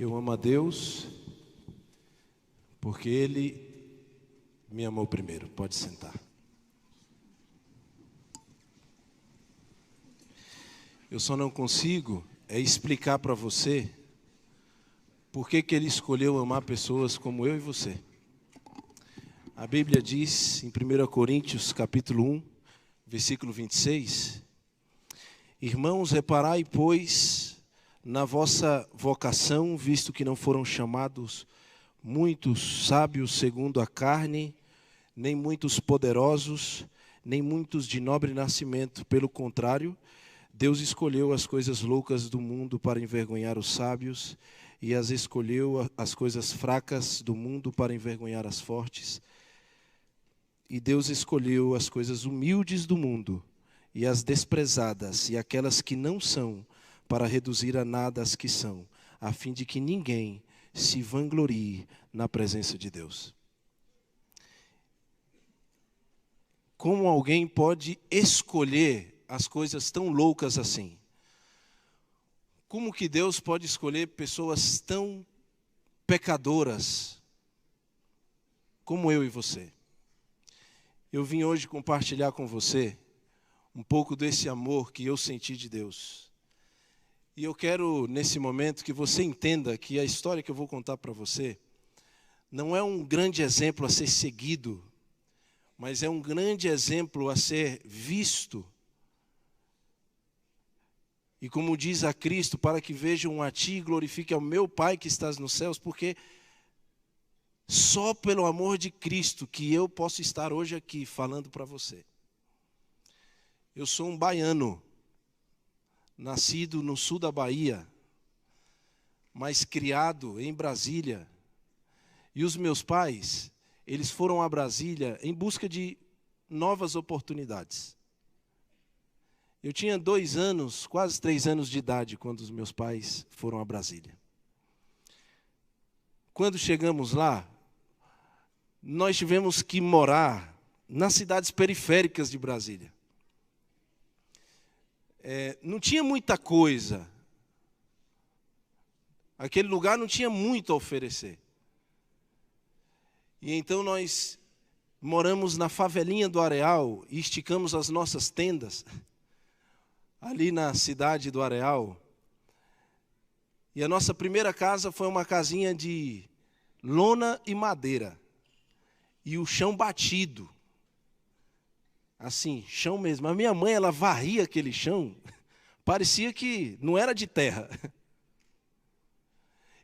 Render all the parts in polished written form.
Eu amo a Deus porque Ele me amou primeiro. Pode sentar. Eu só não consigo explicar para você por que Ele escolheu amar pessoas como eu e você. A Bíblia diz em 1 Coríntios capítulo 1, versículo 26, Irmãos, reparai, pois, na vossa vocação, visto que não foram chamados muitos sábios segundo a carne, nem muitos poderosos, nem muitos de nobre nascimento. Pelo contrário, Deus escolheu as coisas loucas do mundo para envergonhar os sábios, e escolheu as coisas fracas do mundo para envergonhar as fortes. E Deus escolheu as coisas humildes do mundo, e as desprezadas, e aquelas que não são, para reduzir a nada as que são, a fim de que ninguém se vanglorie na presença de Deus. Como alguém pode escolher as coisas tão loucas assim? Como que Deus pode escolher pessoas tão pecadoras como eu e você? Eu vim hoje compartilhar com você um pouco desse amor que eu senti de Deus. E eu quero, nesse momento, que você entenda que a história que eu vou contar para você não é um grande exemplo a ser seguido, mas é um grande exemplo a ser visto. E como diz a Cristo, para que vejam a ti e glorifique ao meu Pai que estás nos céus, porque só pelo amor de Cristo que eu posso estar hoje aqui falando para você. Eu sou um baiano, nascido no sul da Bahia, mas criado em Brasília. E os meus pais, eles foram a Brasília em busca de novas oportunidades. Eu tinha 2 anos, quase 3 anos de idade, quando os meus pais foram a Brasília. Quando chegamos lá, nós tivemos que morar nas cidades periféricas de Brasília. Não tinha muita coisa. Aquele lugar não tinha muito a oferecer. E então nós moramos na favelinha do Areal e esticamos as nossas tendas ali na cidade do Areal. E a nossa primeira casa foi uma casinha de lona e madeira. E o chão batido. Assim, chão mesmo. A minha mãe, ela varria aquele chão, parecia que não era de terra.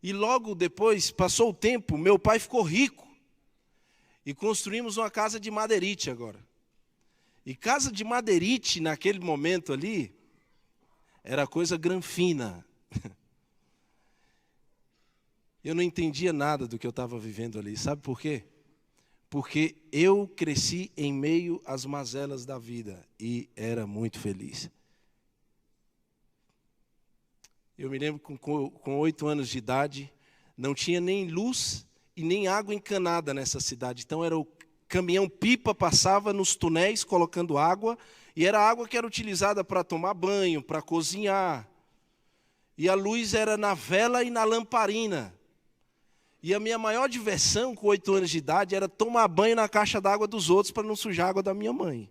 E logo depois, passou o tempo, meu pai ficou rico. E construímos uma casa de madeirite agora. E casa de madeirite, naquele momento ali, era coisa granfina. Eu não entendia nada do que eu estava vivendo ali. Sabe por quê? Porque eu cresci em meio às mazelas da vida e era muito feliz. Eu me lembro com 8 anos de idade, não tinha nem luz e nem água encanada nessa cidade. Então era o caminhão-pipa, passava nos túneis colocando água, e era água que era utilizada para tomar banho, para cozinhar. E a luz era na vela e na lamparina. E a minha maior diversão com 8 anos de idade era tomar banho na caixa d'água dos outros para não sujar a água da minha mãe.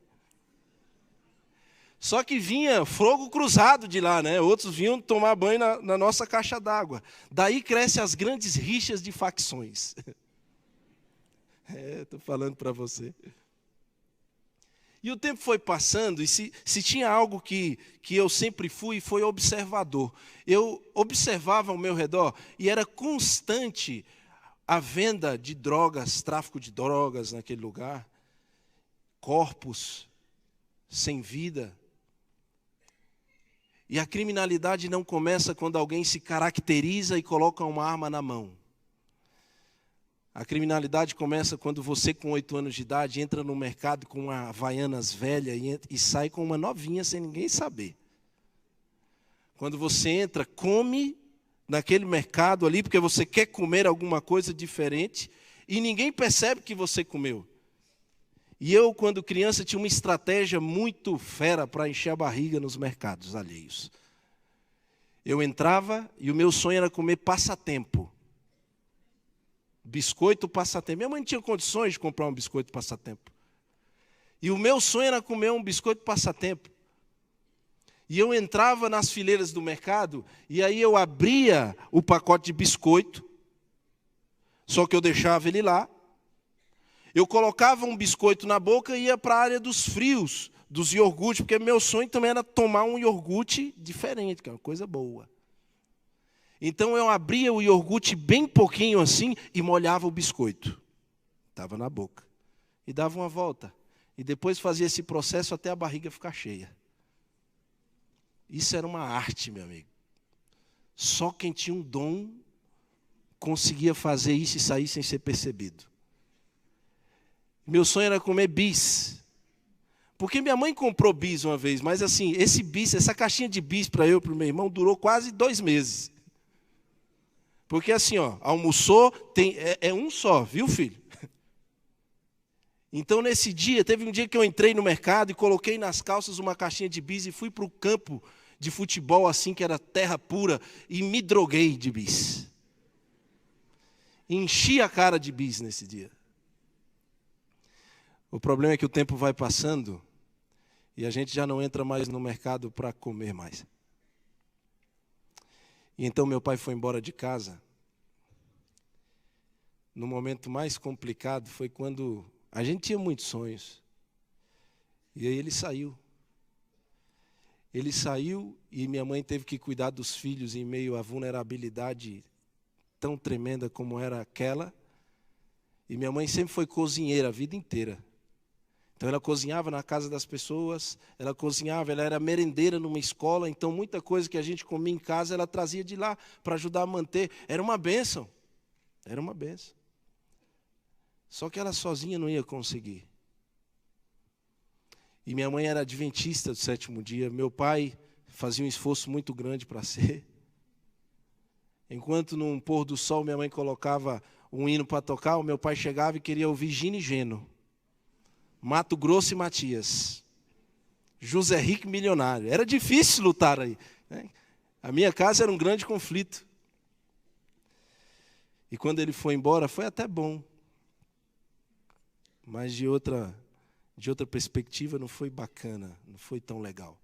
Só que vinha fogo cruzado de lá, né? Outros vinham tomar banho na nossa caixa d'água. Daí crescem as grandes rixas de facções. Estou falando para você. E o tempo foi passando, e se tinha algo que eu sempre fui, foi observador. Eu observava ao meu redor e era constante a venda de drogas, tráfico de drogas naquele lugar, corpos sem vida. E a criminalidade não começa quando alguém se caracteriza e coloca uma arma na mão. A criminalidade começa quando você, com 8 anos de idade, entra no mercado com uma Havaianas velha e sai com uma novinha sem ninguém saber. Quando você entra, come naquele mercado ali, porque você quer comer alguma coisa diferente, e ninguém percebe que você comeu. E eu, quando criança, tinha uma estratégia muito fera para encher a barriga nos mercados alheios. Eu entrava e o meu sonho era comer passatempo. Biscoito passatempo. Minha mãe não tinha condições de comprar um biscoito passatempo. E o meu sonho era comer um biscoito passatempo. E eu entrava nas fileiras do mercado, e aí eu abria o pacote de biscoito, só que eu deixava ele lá. Eu colocava um biscoito na boca e ia para a área dos frios, dos iogurtes, porque meu sonho também era tomar um iogurte diferente, que é uma coisa boa. Então eu abria o iogurte bem pouquinho assim e molhava o biscoito. Estava na boca. E dava uma volta. E depois fazia esse processo até a barriga ficar cheia. Isso era uma arte, meu amigo. Só quem tinha um dom conseguia fazer isso e sair sem ser percebido. Meu sonho era comer bis. Porque minha mãe comprou bis uma vez, mas assim, esse bis, essa caixinha de bis para eu e para o meu irmão durou quase 2 meses. Porque assim, ó, almoçou, é um só, viu, filho? Então, nesse dia, teve um dia que eu entrei no mercado e coloquei nas calças uma caixinha de bis e fui para o campo de futebol, assim, que era terra pura, e me droguei de bis. Enchi a cara de bis nesse dia. O problema é que o tempo vai passando e a gente já não entra mais no mercado para comer mais. E então meu pai foi embora de casa. No momento mais complicado foi quando a gente tinha muitos sonhos. E aí ele saiu. Ele saiu e minha mãe teve que cuidar dos filhos em meio à vulnerabilidade tão tremenda como era aquela. E minha mãe sempre foi cozinheira a vida inteira. Então ela cozinhava na casa das pessoas, ela cozinhava, ela era merendeira numa escola, então muita coisa que a gente comia em casa ela trazia de lá para ajudar a manter. Era uma bênção. Era uma bênção. Só que ela sozinha não ia conseguir. E minha mãe era adventista do 7º dia. Meu pai fazia um esforço muito grande para ser. Enquanto num pôr do sol minha mãe colocava um hino para tocar, o meu pai chegava e queria ouvir Gino e Geno, Mato Grosso e Matias, José Rico milionário. Era difícil lutar aí, né? A minha casa era um grande conflito. E quando ele foi embora, foi até bom. Mas de outra perspectiva não foi bacana, não foi tão legal.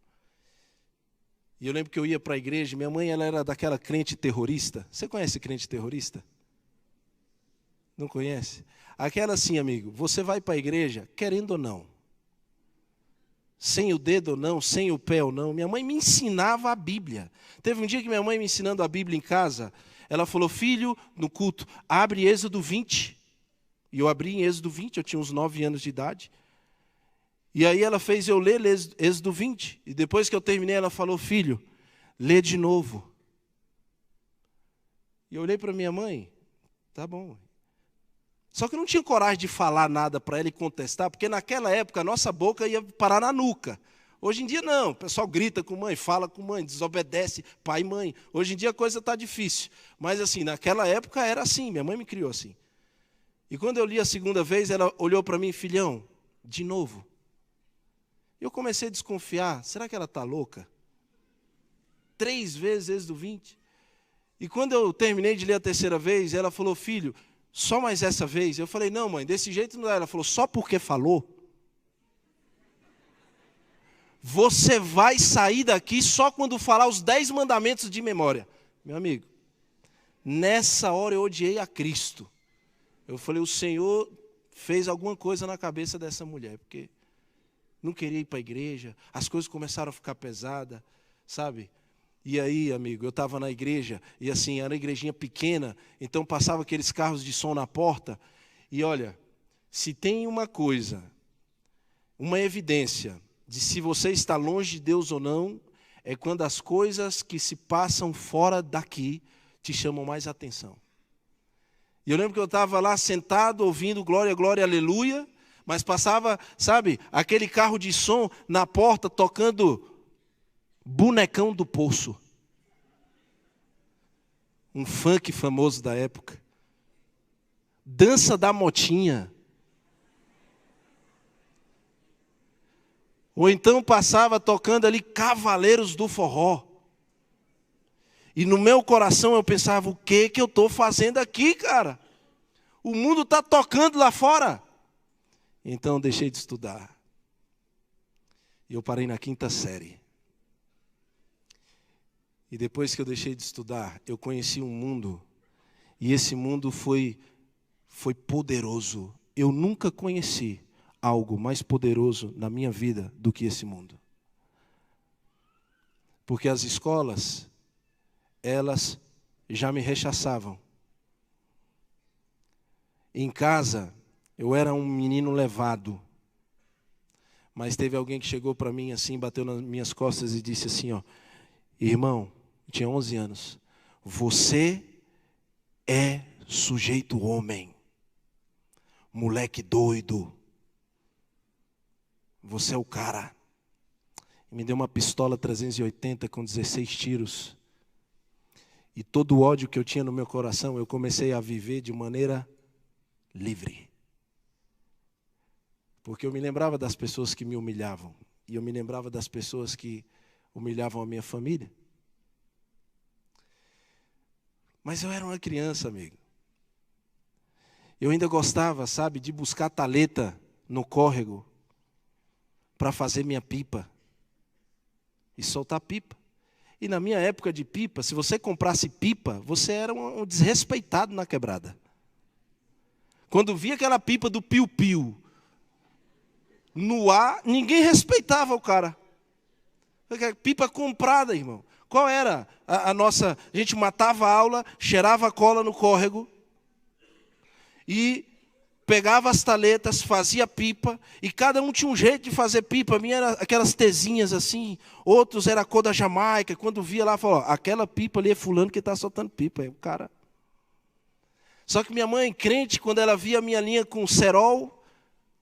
E eu lembro que eu ia para a igreja, minha mãe ela era daquela crente terrorista. Você conhece crente terrorista? Não conhece? Aquela assim, amigo, você vai para a igreja, querendo ou não. Sem o dedo ou não, sem o pé ou não. Minha mãe me ensinava a Bíblia. Teve um dia que minha mãe me ensinando a Bíblia em casa, ela falou, filho, no culto, abre Êxodo 20. E eu abri em Êxodo 20, eu tinha uns 9 anos de idade. E aí ela fez eu ler Êxodo 20. E depois que eu terminei, ela falou, filho, lê de novo. E eu olhei para minha mãe, tá bom. Só que eu não tinha coragem de falar nada para ela e contestar, porque naquela época a nossa boca ia parar na nuca. Hoje em dia não, o pessoal grita com mãe, fala com mãe, desobedece pai e mãe. Hoje em dia a coisa está difícil. Mas assim, naquela época era assim, minha mãe me criou assim. E quando eu li a segunda vez, ela olhou para mim, filhão, de novo. Eu comecei a desconfiar, será que ela está louca? 3 vezes Êxodo 20. E quando eu terminei de ler a terceira vez, ela falou, filho, só mais essa vez. Eu falei, não mãe, desse jeito não dá. Ela falou, só porque falou? Você vai sair daqui só quando falar os 10 mandamentos de memória. Meu amigo, nessa hora eu odiei a Cristo. Eu falei, o Senhor fez alguma coisa na cabeça dessa mulher, porque não queria ir para a igreja, as coisas começaram a ficar pesadas, sabe? E aí, amigo, eu estava na igreja, e assim, era uma igrejinha pequena, então passava aqueles carros de som na porta, e olha, se tem uma coisa, uma evidência de se você está longe de Deus ou não, é quando as coisas que se passam fora daqui te chamam mais atenção. E eu lembro que eu estava lá sentado, ouvindo glória, glória, aleluia, mas passava, sabe, aquele carro de som na porta, tocando Bonecão do Poço. Um funk famoso da época. Dança da Motinha. Ou então passava tocando ali Cavaleiros do Forró. E no meu coração eu pensava, o que eu estou fazendo aqui, cara? O mundo está tocando lá fora. Então eu deixei de estudar. E eu parei na 5ª série. E depois que eu deixei de estudar, eu conheci um mundo. E esse mundo foi poderoso. Eu nunca conheci algo mais poderoso na minha vida do que esse mundo. Porque as escolas, elas já me rechaçavam. Em casa, eu era um menino levado. Mas teve alguém que chegou para mim assim, bateu nas minhas costas e disse assim, ó, irmão, eu tinha 11 anos, você é sujeito homem, moleque doido, você é o cara. E me deu uma pistola 380 com 16 tiros. E todo o ódio que eu tinha no meu coração, eu comecei a viver de maneira livre. Porque eu me lembrava das pessoas que me humilhavam. E eu me lembrava das pessoas que humilhavam a minha família. Mas eu era uma criança, amigo. Eu ainda gostava, sabe, de buscar taleta no córrego para fazer minha pipa e soltar pipa. E na minha época de pipa, se você comprasse pipa, você era um desrespeitado na quebrada. Quando via aquela pipa do piu-piu no ar, ninguém respeitava o cara. Pipa comprada, irmão. Qual era a nossa... A gente matava a aula, cheirava a cola no córrego e pegava as taletas, fazia pipa, e cada um tinha um jeito de fazer pipa. A minha era aquelas tesinhas assim, outros era a cor da Jamaica. Quando via lá, falou, aquela pipa ali é fulano que está soltando pipa. Aí o cara... Só que minha mãe, crente, quando ela via a minha linha com cerol,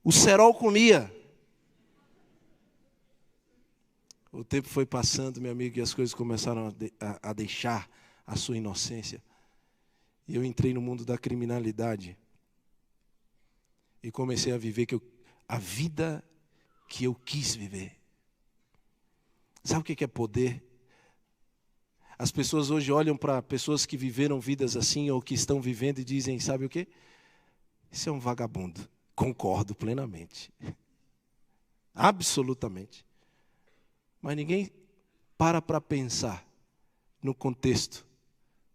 o cerol comia. O tempo foi passando, meu amigo, e as coisas começaram a deixar a sua inocência. E eu entrei no mundo da criminalidade. E comecei a viver a vida que eu quis viver. Sabe o que é poder? As pessoas hoje olham para pessoas que viveram vidas assim ou que estão vivendo e dizem, sabe o quê? Isso é um vagabundo. Concordo plenamente. Absolutamente. Mas ninguém para pensar no contexto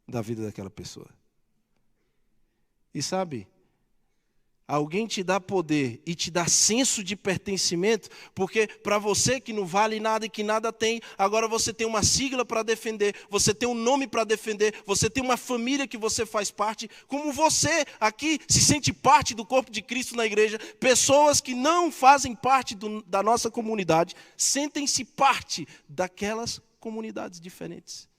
da vida daquela pessoa. E sabe, alguém te dá poder e te dá senso de pertencimento, porque para você que não vale nada e que nada tem, agora você tem uma sigla para defender, você tem um nome para defender, você tem uma família que você faz parte, como você aqui se sente parte do corpo de Cristo na igreja, pessoas que não fazem parte da nossa comunidade, sentem-se parte daquelas comunidades diferentes.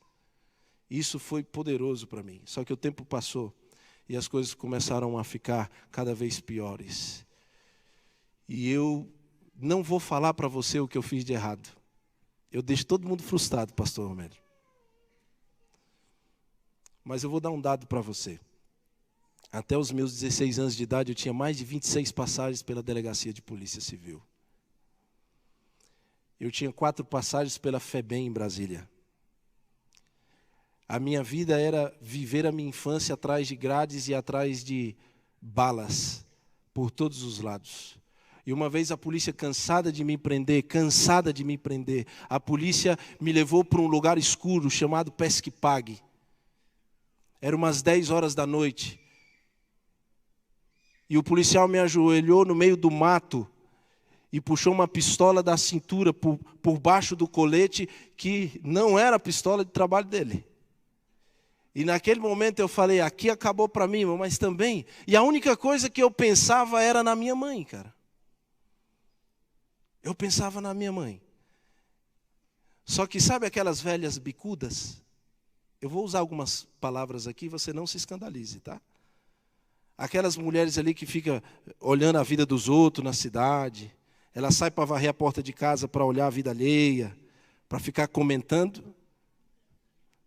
Isso foi poderoso para mim, só que o tempo passou. E as coisas começaram a ficar cada vez piores. E eu não vou falar para você o que eu fiz de errado. Eu deixo todo mundo frustrado, pastor Romero. Mas eu vou dar um dado para você. Até os meus 16 anos de idade, eu tinha mais de 26 passagens pela Delegacia de Polícia Civil. Eu tinha 4 passagens pela FEBEM em Brasília. A minha vida era viver a minha infância atrás de grades e atrás de balas, por todos os lados. E uma vez a polícia, cansada de me prender, a polícia me levou para um lugar escuro chamado Pesque Pague. Era umas 10 horas da noite. E o policial me ajoelhou no meio do mato e puxou uma pistola da cintura por baixo do colete, que não era a pistola de trabalho dele. E naquele momento eu falei, aqui acabou para mim, mas também... E a única coisa que eu pensava era na minha mãe, cara. Eu pensava na minha mãe. Só que sabe aquelas velhas bicudas? Eu vou usar algumas palavras aqui, você não se escandalize, tá? Aquelas mulheres ali que ficam olhando a vida dos outros na cidade. Ela sai para varrer a porta de casa para olhar a vida alheia, para ficar comentando...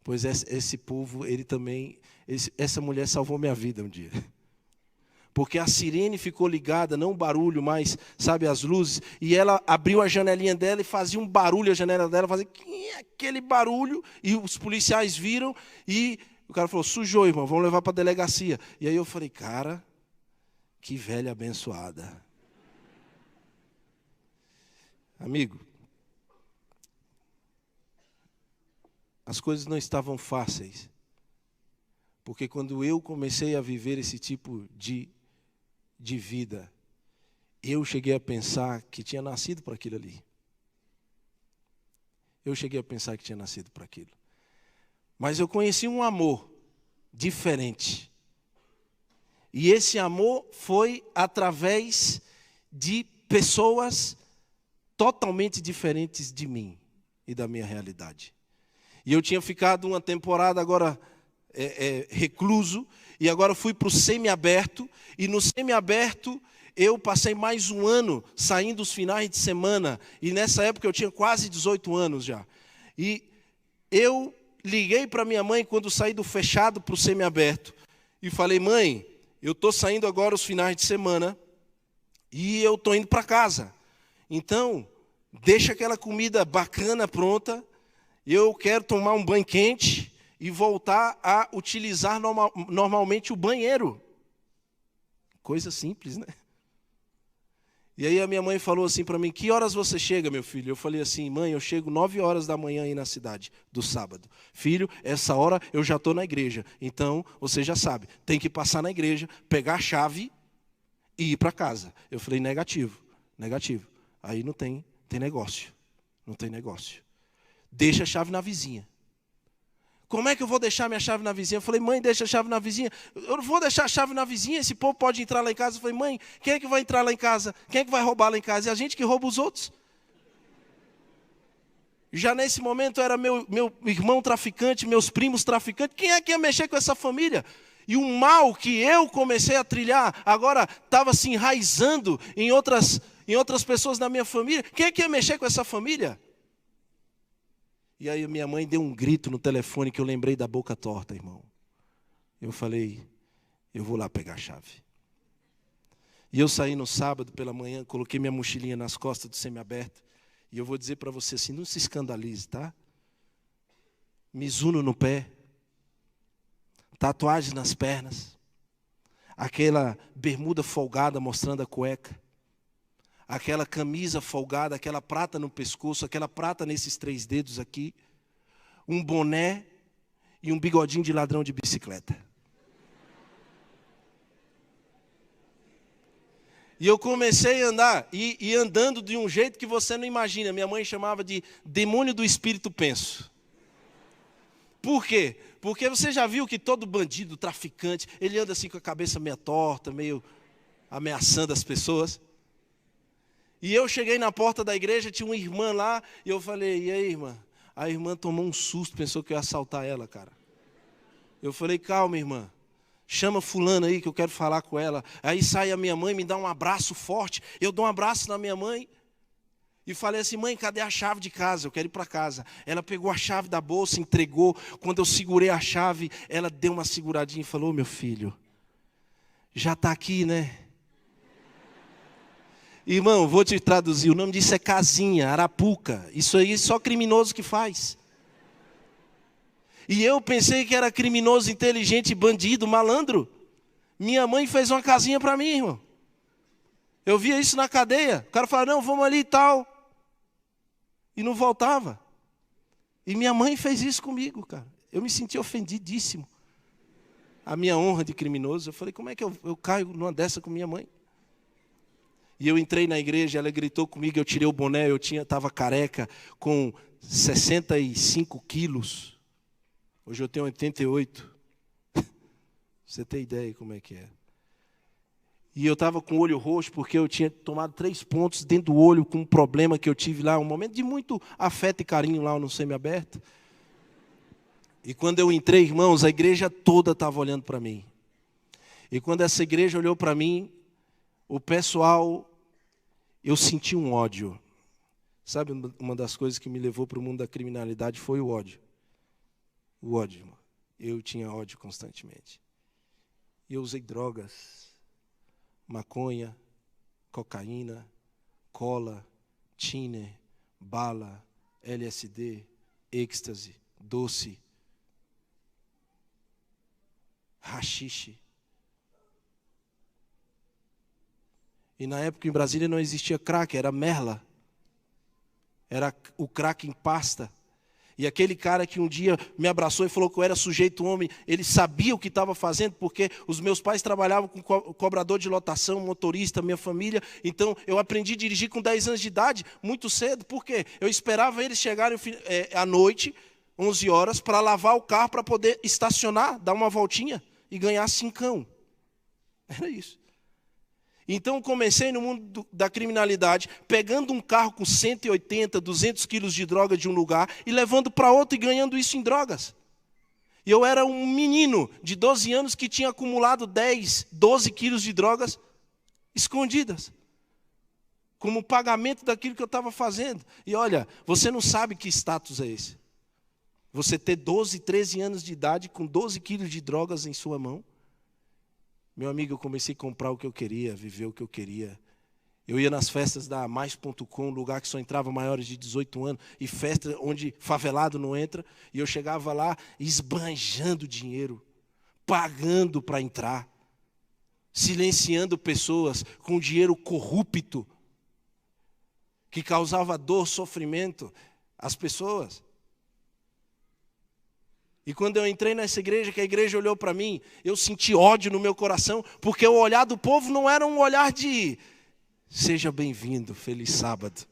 Pois esse povo, ele também... essa mulher salvou minha vida um dia. Porque a sirene ficou ligada, não o barulho, mas, sabe, as luzes. E ela abriu a janelinha dela e fazia um barulho, a janela dela fazia aquele barulho. E os policiais viram e o cara falou, sujou, irmão, vamos levar para a delegacia. E aí eu falei, cara, que velha abençoada. Amigo, as coisas não estavam fáceis. Porque quando eu comecei a viver esse tipo de vida, eu cheguei a pensar que tinha nascido para aquilo ali. Eu cheguei a pensar que tinha nascido para aquilo. Mas eu conheci um amor diferente. E esse amor foi através de pessoas totalmente diferentes de mim e da minha realidade. E eu tinha ficado uma temporada agora recluso, e agora fui para o semiaberto, e no semiaberto eu passei mais um ano saindo os finais de semana, e nessa época eu tinha quase 18 anos já. E eu liguei para minha mãe quando saí do fechado para o semiaberto, e falei, mãe, eu estou saindo agora os finais de semana, e eu estou indo para casa. Então, deixa aquela comida bacana pronta, eu quero tomar um banho quente, e voltar a utilizar normalmente o banheiro. Coisa simples, né? E aí a minha mãe falou assim para mim, que horas você chega, meu filho? Eu falei assim, mãe, eu chego 9 horas da manhã aí na cidade, do sábado. Filho, essa hora eu já estou na igreja. Então, você já sabe, tem que passar na igreja, pegar a chave e ir para casa. Eu falei, negativo. Aí não tem negócio. Não tem negócio. Deixa a chave na vizinha. Como é que eu vou deixar minha chave na vizinha? Eu falei, mãe, deixa a chave na vizinha. Eu não vou deixar a chave na vizinha, esse povo pode entrar lá em casa. Eu falei, mãe, quem é que vai entrar lá em casa? Quem é que vai roubar lá em casa? É a gente que rouba os outros. Já nesse momento era meu irmão traficante, meus primos traficantes. Quem é que ia mexer com essa família? E o mal que eu comecei a trilhar, agora estava se enraizando em outras pessoas da minha família. Quem é que ia mexer com essa família? E aí minha mãe deu um grito no telefone que eu lembrei da boca torta, irmão. Eu falei, eu vou lá pegar a chave. E eu saí no sábado pela manhã, coloquei minha mochilinha nas costas do semiaberto. E eu vou dizer para você assim, não se escandalize, tá? Mizuno no pé, tatuagem nas pernas, aquela bermuda folgada mostrando a cueca, aquela camisa folgada, aquela prata no pescoço, aquela prata nesses 3 dedos aqui, um boné e um bigodinho de ladrão de bicicleta. E eu comecei a andar, e andando de um jeito que você não imagina. Minha mãe chamava de demônio do espírito penso. Por quê? Porque você já viu que todo bandido, traficante, ele anda assim com a cabeça meio torta, meio ameaçando as pessoas. E eu cheguei na porta da igreja, tinha uma irmã lá, e eu falei, e aí, irmã? A irmã tomou um susto, pensou que eu ia assaltar ela, cara. Eu falei, calma, irmã, chama fulana aí que eu quero falar com ela. Aí sai a minha mãe, me dá um abraço forte, eu dou um abraço na minha mãe, e falei assim, mãe, cadê a chave de casa? Eu quero ir para casa. Ela pegou a chave da bolsa, entregou. Quando eu segurei a chave, ela deu uma seguradinha e falou, meu filho, já está aqui, né? Irmão, vou te traduzir, o nome disso é casinha, arapuca. Isso aí só criminoso que faz. E eu pensei que era criminoso, inteligente, bandido, malandro. Minha mãe fez uma casinha para mim, irmão. Eu via isso na cadeia. O cara falava, não, vamos ali e tal. E não voltava. E minha mãe fez isso comigo, cara. Eu me senti ofendidíssimo. A minha honra de criminoso. Eu falei, como é que eu caio numa dessa com minha mãe? E eu entrei na igreja, ela gritou comigo, eu tirei o boné, eu estava careca, com 65 quilos. Hoje eu tenho 88. Você tem ideia como é que é. E eu estava com o olho roxo, porque eu tinha tomado 3 pontos dentro do olho, com um problema que eu tive lá, um momento de muito afeto e carinho lá no semiaberto. E quando eu entrei, irmãos, a igreja toda estava olhando para mim. E quando essa igreja olhou para mim, o pessoal, eu senti um ódio. Sabe, uma das coisas que me levou para o mundo da criminalidade foi o ódio. O ódio, irmão. Eu tinha ódio constantemente. E eu usei drogas. maconha, cocaína, cola, tiner, bala, LSD, êxtase, doce, haxixe. E na época em Brasília não existia crack, era merla. Era o crack em pasta. E aquele cara que um dia me abraçou e falou que eu era sujeito homem, ele sabia o que estava fazendo, porque os meus pais trabalhavam com cobrador de lotação, motorista, minha família. Então eu aprendi a dirigir com 10 anos de idade, muito cedo. Por quê? Eu esperava eles chegarem à noite, 11 horas, para lavar o carro, para poder estacionar, dar uma voltinha e ganhar 5. Era isso. Então comecei no mundo da criminalidade, pegando um carro com 180, 200 quilos de droga de um lugar e levando para outro e ganhando isso em drogas. E eu era um menino de 12 anos que tinha acumulado 10, 12 quilos de drogas escondidas, como pagamento daquilo que eu estava fazendo. E olha, você não sabe que status é esse. Você ter 12, 13 anos de idade com 12 quilos de drogas em sua mão. Meu amigo, eu comecei a comprar o que eu queria, viver o que eu queria. Eu ia nas festas da Mais.com, lugar que só entrava maiores de 18 anos, e festa onde favelado não entra, e eu chegava lá esbanjando dinheiro, pagando para entrar, silenciando pessoas com dinheiro corrupto, que causava dor, sofrimento às pessoas. E quando eu entrei nessa igreja, que a igreja olhou para mim, eu senti ódio no meu coração, porque o olhar do povo não era um olhar de seja bem-vindo, feliz sábado.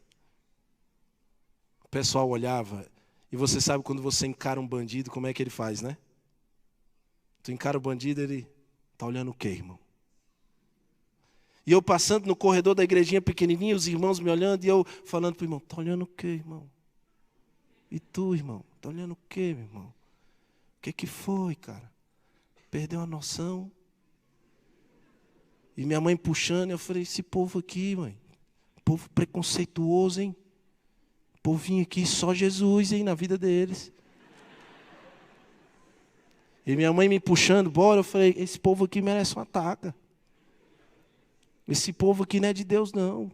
O pessoal olhava, e você sabe quando você encara um bandido, como é que ele faz, né? Tu encara o bandido, ele está olhando o quê, irmão? E eu passando no corredor da igrejinha pequenininha, os irmãos me olhando, e eu falando para o irmão, está olhando o quê, irmão? E tu, irmão, está olhando o quê, meu irmão? O que foi, cara? Perdeu a noção? E minha mãe puxando, eu falei, esse povo aqui, mãe, povo preconceituoso, hein? Povinho aqui, só Jesus, hein, na vida deles. E minha mãe me puxando, bora, eu falei, esse povo aqui merece uma taca. Esse povo aqui não é de Deus, não.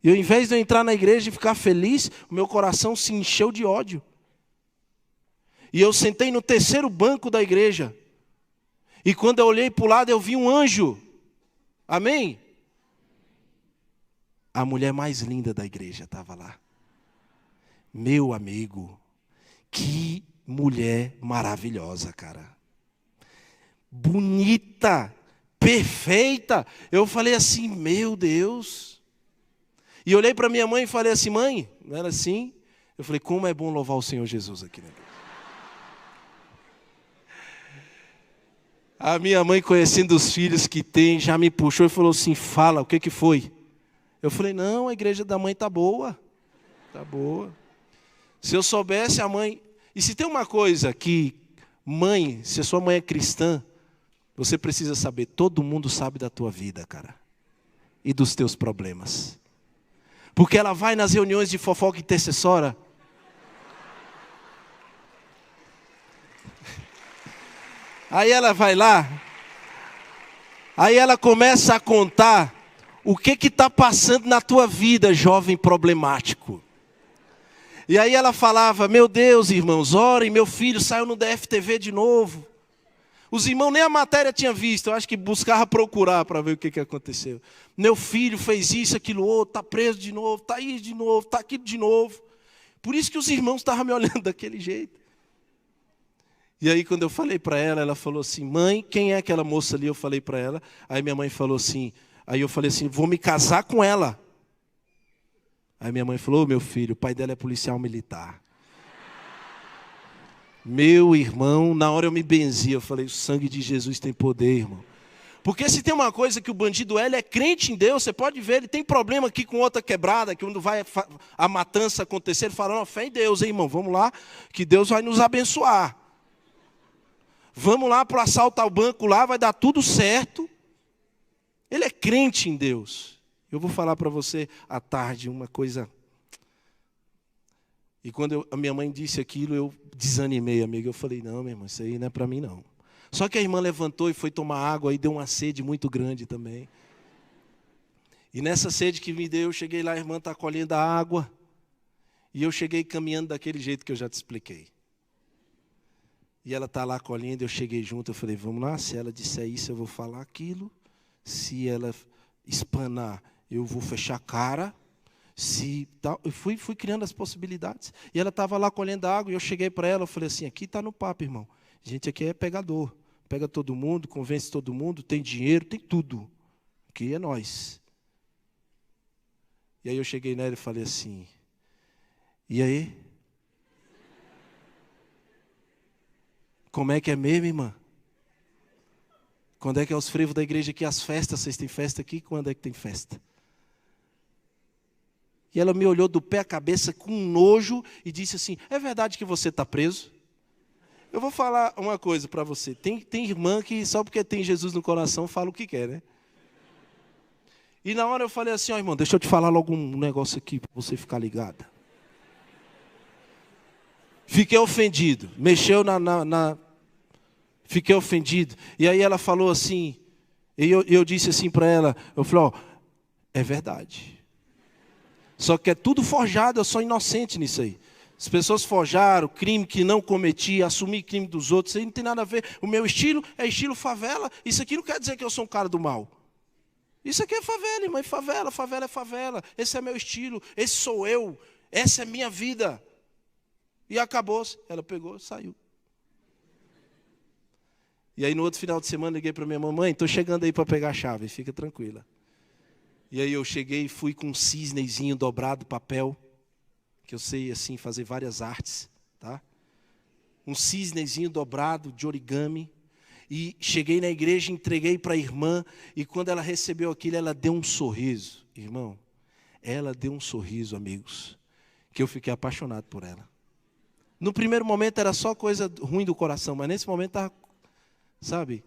E ao invés de eu entrar na igreja e ficar feliz, o meu coração se encheu de ódio. E eu sentei no terceiro banco da igreja. E quando eu olhei para o lado, eu vi um anjo. Amém? A mulher mais linda da igreja estava lá. Meu amigo, que mulher maravilhosa, cara. Bonita, perfeita. Eu falei assim, meu Deus. E olhei para minha mãe e falei assim, mãe, não era assim? Eu falei, como é bom louvar o Senhor Jesus aqui na igreja. A minha mãe, conhecendo os filhos que tem, já me puxou e falou assim, fala, o que foi? Eu falei, não, a igreja da mãe está boa. Está boa. Se eu soubesse a mãe... E se tem uma coisa que, mãe, se a sua mãe é cristã, você precisa saber, todo mundo sabe da tua vida, cara. E dos teus problemas. Porque ela vai nas reuniões de fofoca intercessora. Aí ela vai lá, aí ela começa a contar o que está passando na tua vida, jovem problemático. E aí ela falava, meu Deus, irmãos, orem, meu filho saiu no DFTV de novo. Os irmãos nem a matéria tinham visto, eu acho que buscava procurar para ver o que aconteceu. Meu filho fez isso, aquilo outro, está preso de novo, está aí de novo, está aqui de novo. Por isso que os irmãos estavam me olhando daquele jeito. E aí quando eu falei para ela, ela falou assim, mãe, quem é aquela moça ali? Eu falei para ela, aí minha mãe falou assim, aí eu falei assim, vou me casar com ela. Aí minha mãe falou, meu filho, o pai dela é policial militar. Meu irmão, na hora eu me benzi, eu falei, o sangue de Jesus tem poder, irmão. Porque se tem uma coisa que o bandido é, ele é crente em Deus, você pode ver, ele tem problema aqui com outra quebrada, que quando vai a matança acontecer, ele fala, não, fé em Deus, hein, irmão, vamos lá, que Deus vai nos abençoar. Vamos lá para o assalto ao banco lá, vai dar tudo certo. Ele é crente em Deus. Eu vou falar para você à tarde uma coisa. E quando a minha mãe disse aquilo, eu desanimei, amigo. Eu falei, não, minha irmã, isso aí não é para mim, não. Só que a irmã levantou e foi tomar água e deu uma sede muito grande também. E nessa sede que me deu, eu cheguei lá, a irmã está colhendo a água. E eu cheguei caminhando daquele jeito que eu já te expliquei. E ela está lá colhendo, eu cheguei junto, eu falei, vamos lá, se ela disser isso, eu vou falar aquilo. Se ela espanar, eu vou fechar a cara. Se tal, eu fui criando as possibilidades. E ela estava lá colhendo a água, e eu cheguei para ela, eu falei assim, aqui está no papo, irmão. A gente aqui é pegador. Pega todo mundo, convence todo mundo, tem dinheiro, tem tudo. Aqui é nós. E aí eu cheguei nela e falei assim, e aí? Como é que é mesmo, irmã? Quando é que é os frevos da igreja aqui, as festas? Vocês têm festa aqui? Quando é que tem festa? E ela me olhou do pé à cabeça com nojo e disse assim, é verdade que você está preso? Eu vou falar uma coisa para você. Tem irmã que só porque tem Jesus no coração fala o que quer, né? E na hora eu falei assim, ó irmão, deixa eu te falar logo um negócio aqui para você ficar ligada. Fiquei ofendido. Mexeu Fiquei ofendido. E aí ela falou assim, e eu disse assim para ela, eu falei, ó, é verdade. Só que é tudo forjado, eu sou inocente nisso aí. As pessoas forjaram crime que não cometi, assumir crime dos outros, isso aí não tem nada a ver. O meu estilo é estilo favela, isso aqui não quer dizer que eu sou um cara do mal. Isso aqui é favela, irmã, favela é favela. Esse é meu estilo, esse sou eu, essa é minha vida. E acabou-se. Ela pegou e saiu. E aí no outro final de semana liguei para minha mamãe, estou chegando aí para pegar a chave, fica tranquila. E aí eu cheguei e fui com um cisnezinho dobrado, papel, que eu sei assim fazer várias artes, tá? Um cisnezinho dobrado de origami. E cheguei na igreja, entreguei para a irmã, e quando ela recebeu aquilo, ela deu um sorriso. Irmão, ela deu um sorriso, amigos, que eu fiquei apaixonado por ela. No primeiro momento era só coisa ruim do coração, mas nesse momento estava, sabe?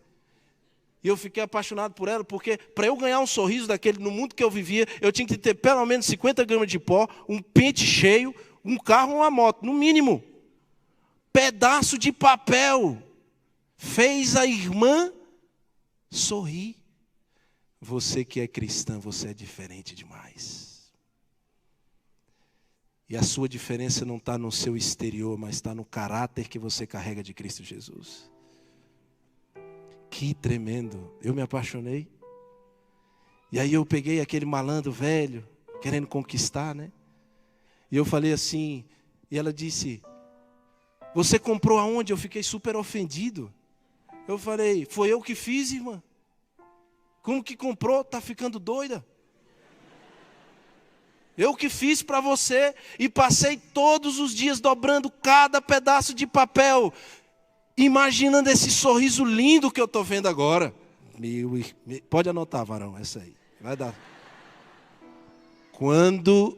E eu fiquei apaixonado por ela, porque para eu ganhar um sorriso daquele, no mundo que eu vivia, eu tinha que ter pelo menos 50 gramas de pó, um pente cheio, um carro ou uma moto, no mínimo. Pedaço de papel. Fez a irmã sorrir. Você que é cristã, você é diferente demais. E a sua diferença não está no seu exterior, mas está no caráter que você carrega de Cristo Jesus. Que tremendo. Eu me apaixonei. E aí eu peguei aquele malandro velho, querendo conquistar, né? E eu falei assim, e ela disse, você comprou aonde? Eu fiquei super ofendido. Eu falei, foi eu que fiz, irmã. Como que comprou? Está ficando doida? Eu que fiz para você e passei todos os dias dobrando cada pedaço de papel, imaginando esse sorriso lindo que eu estou vendo agora. Pode anotar, varão, essa aí. Vai dar. Quando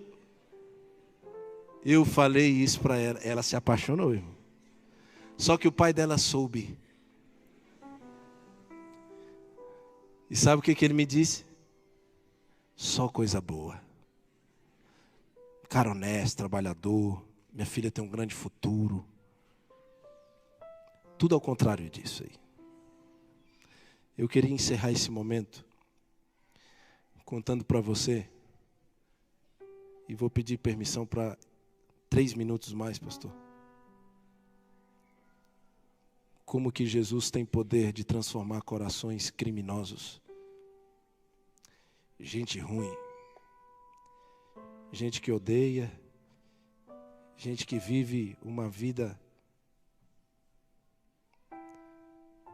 eu falei isso para ela, ela se apaixonou, irmão. Só que o pai dela soube. E sabe o que ele me disse? Só coisa boa. Cara honesto, trabalhador. Minha filha tem um grande futuro. Tudo ao contrário disso aí. Eu queria encerrar esse momento contando para você. E vou pedir permissão para 3 minutos mais, pastor. Como que Jesus tem poder de transformar corações criminosos. Gente ruim. Gente que odeia. Gente que vive uma vida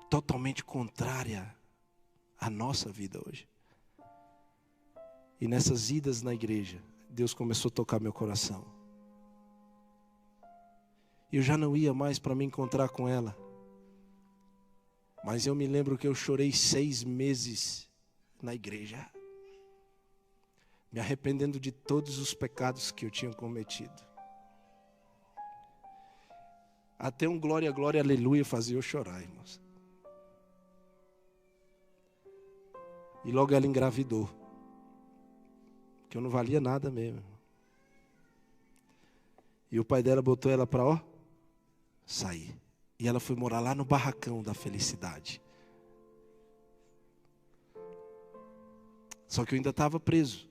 totalmente contrária à nossa vida hoje. E nessas idas na igreja, Deus começou a tocar meu coração. Eu já não ia mais para me encontrar com ela. Mas eu me lembro que eu chorei 6 meses na igreja, me arrependendo de todos os pecados que eu tinha cometido. Até um glória, glória, aleluia fazia eu chorar, irmãos. E logo ela engravidou, que eu não valia nada mesmo. E o pai dela botou ela para, sair. E ela foi morar lá no barracão da felicidade. Só que eu ainda estava preso.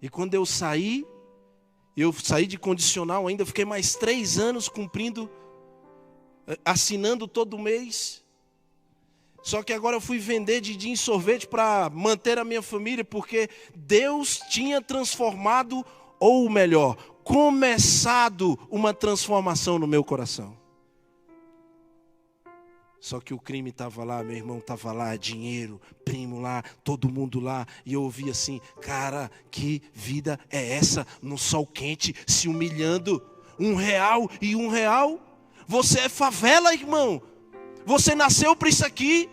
E quando eu saí de condicional ainda, fiquei mais 3 anos assinando todo mês. Só que agora eu fui vender din-din sorvete para manter a minha família, porque Deus tinha transformado, ou melhor, começado uma transformação no meu coração. Só que o crime estava lá, meu irmão estava lá, dinheiro, primo lá, todo mundo lá. E eu ouvi assim, cara, que vida é essa? No sol quente, se humilhando, R$1 e R$1. Você é favela, irmão. Você nasceu para isso aqui.